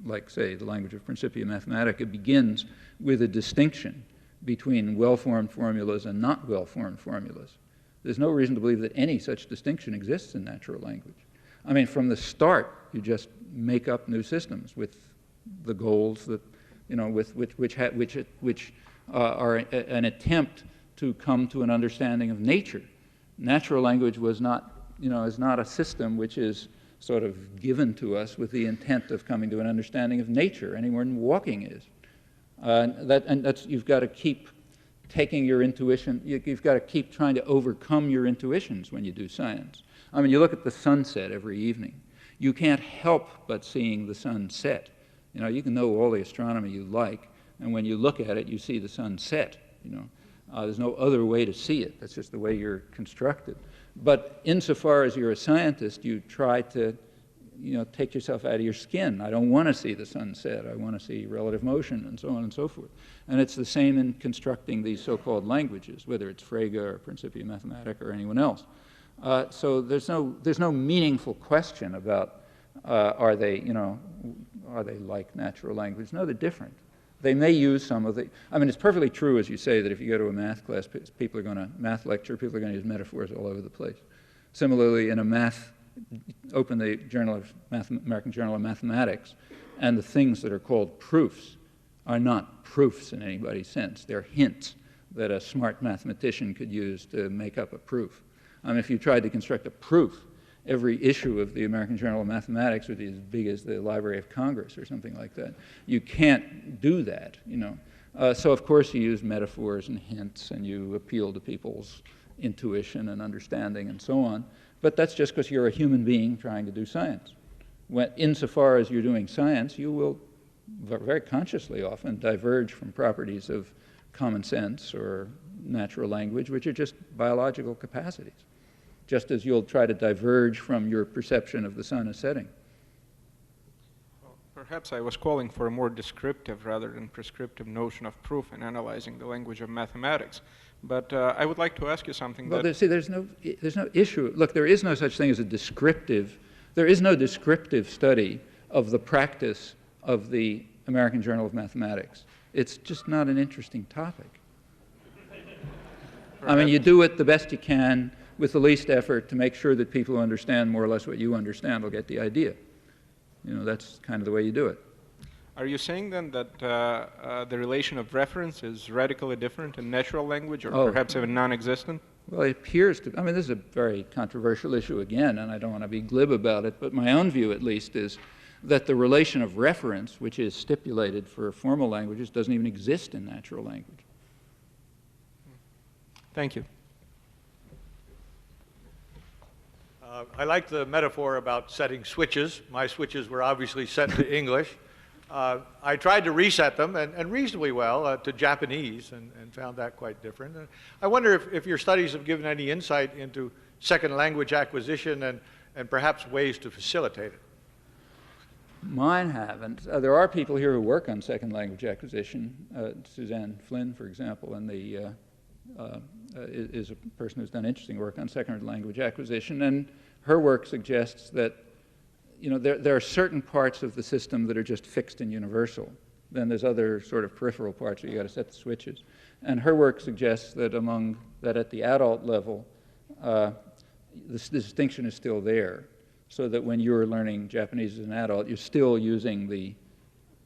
like, say, the language of Principia Mathematica, begins with a distinction between well-formed formulas and not well-formed formulas. There's no reason to believe that any such distinction exists in natural language. I mean, from the start, you just make up new systems with the goals that, you know, which are an attempt to come to an understanding of nature. Natural language was not, you know, is not a system which is sort of given to us with the intent of coming to an understanding of nature any more than walking is. You've got to keep taking your intuition, you've got to keep trying to overcome your intuitions when you do science. I mean, you look at the sunset every evening. You can't help but seeing the sun set. You know, you can know all the astronomy you like, and when you look at it, you see the sun set, you know. There's no other way to see it. That's just the way you're constructed. But insofar as you're a scientist, you try to, you know, take yourself out of your skin. I don't want to see the sun set. I want to see relative motion and so on and so forth. And it's the same in constructing these so-called languages, whether it's Frege or Principia Mathematica or anyone else. So there's no meaningful question about are they like natural language? No, they're different. They may use some of the, I mean, it's perfectly true, as you say, that if you go to a math class, math lecture, people are going to use metaphors all over the place. Similarly, in a open the American Journal of Mathematics, And the things that are called proofs are not proofs in anybody's sense. They're hints that a smart mathematician could use to make up a proof. If you tried to construct a proof, every issue of the American Journal of Mathematics would be as big as the Library of Congress or something like that. You can't do that, you know. So of course you use metaphors and hints, and you appeal to people's intuition and understanding and so on. But that's just because you're a human being trying to do science. Insofar as you're doing science, you will very consciously often diverge from properties of common sense or natural language, which are just biological capacities, just as you'll try to diverge from your perception of the sun as setting. Well, perhaps I was calling for a more descriptive rather than prescriptive notion of proof in analyzing the language of mathematics. But I would like to ask you something. Well, there's no issue. Look, there is no such thing as a descriptive. There is no descriptive study of the practice of the American Journal of Mathematics. It's just not an interesting topic. I mean, you do it the best you can with the least effort to make sure that people who understand more or less what you understand will get the idea. You know, that's kind of the way you do it. Are you saying then that the relation of reference is radically different in natural language, or perhaps even non-existent? Well, it appears to. I mean, this is a very controversial issue again, and I don't want to be glib about it, but my own view at least is that the relation of reference, which is stipulated for formal languages, doesn't even exist in natural language. Thank you. I like the metaphor about setting switches. My switches were obviously set to English. I tried to reset them, and reasonably well, to Japanese, and found that quite different. I wonder if your studies have given any insight into second language acquisition and perhaps ways to facilitate it. Mine haven't. There are people here who work on second language acquisition. Suzanne Flynn, for example, and is a person who's done interesting work on second language acquisition, and her work suggests that there are certain parts of the system that are just fixed and universal. Then there's other sort of peripheral parts where you got to set the switches. And her work suggests that at the adult level, this distinction is still there, so that when you're learning Japanese as an adult, you're still using the.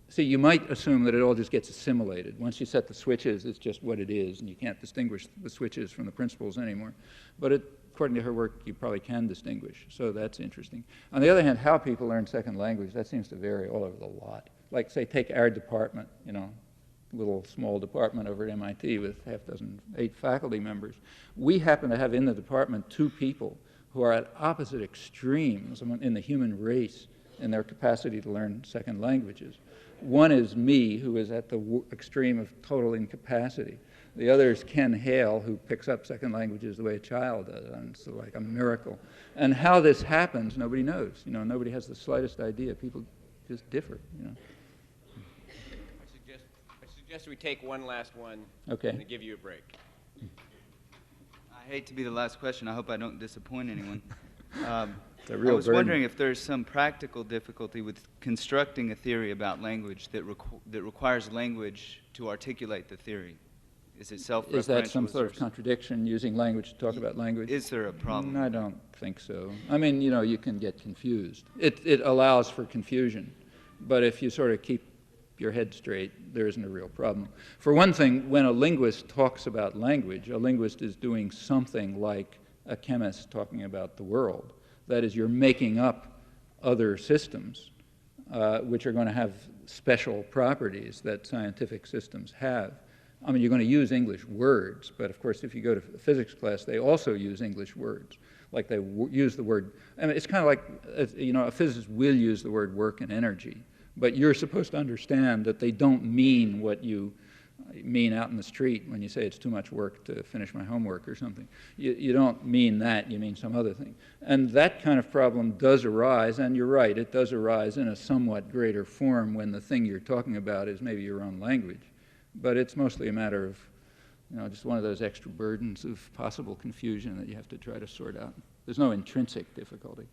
See, you might assume that it all just gets assimilated. Once you set the switches, it's just what it is, and you can't distinguish the switches from the principles anymore. But according to her work, you probably can distinguish, so that's interesting. On the other hand, how people learn second language, that seems to vary all over the lot. Like, say, take our department, little small department over at MIT with 8 faculty members. We happen to have in the department 2 people who are at opposite extremes in the human race in their capacity to learn second languages. One is me, who is at the extreme of total incapacity. The other is Ken Hale, who picks up second languages the way a child does, and it's like a miracle. And how this happens, nobody knows. Nobody has the slightest idea. People just differ. I suggest we take one last one. Okay. And give you a break. I hate to be the last question. I hope I don't disappoint anyone. I was wondering if there's some practical difficulty with constructing a theory about language that requires language to articulate the theory. Is it self-referential? Is that some sort of contradiction, using language to talk about language? Is there a problem? I don't think so. I mean, you can get confused. It allows for confusion. But if you sort of keep your head straight, there isn't a real problem. For one thing, when a linguist talks about language, a linguist is doing something like a chemist talking about the world. That is, you're making up other systems which are going to have special properties that scientific systems have. I mean, you're going to use English words, but of course, if you go to physics class, they also use English words. Like they use the word, I mean, it's kind of like, a physicist will use the word work and energy, but you're supposed to understand that they don't mean what you mean out in the street when you say it's too much work to finish my homework or something. You don't mean that, you mean some other thing. And that kind of problem does arise, and you're right, it does arise in a somewhat greater form when the thing you're talking about is maybe your own language. But it's mostly a matter of, just one of those extra burdens of possible confusion that you have to try to sort out. There's no intrinsic difficulty.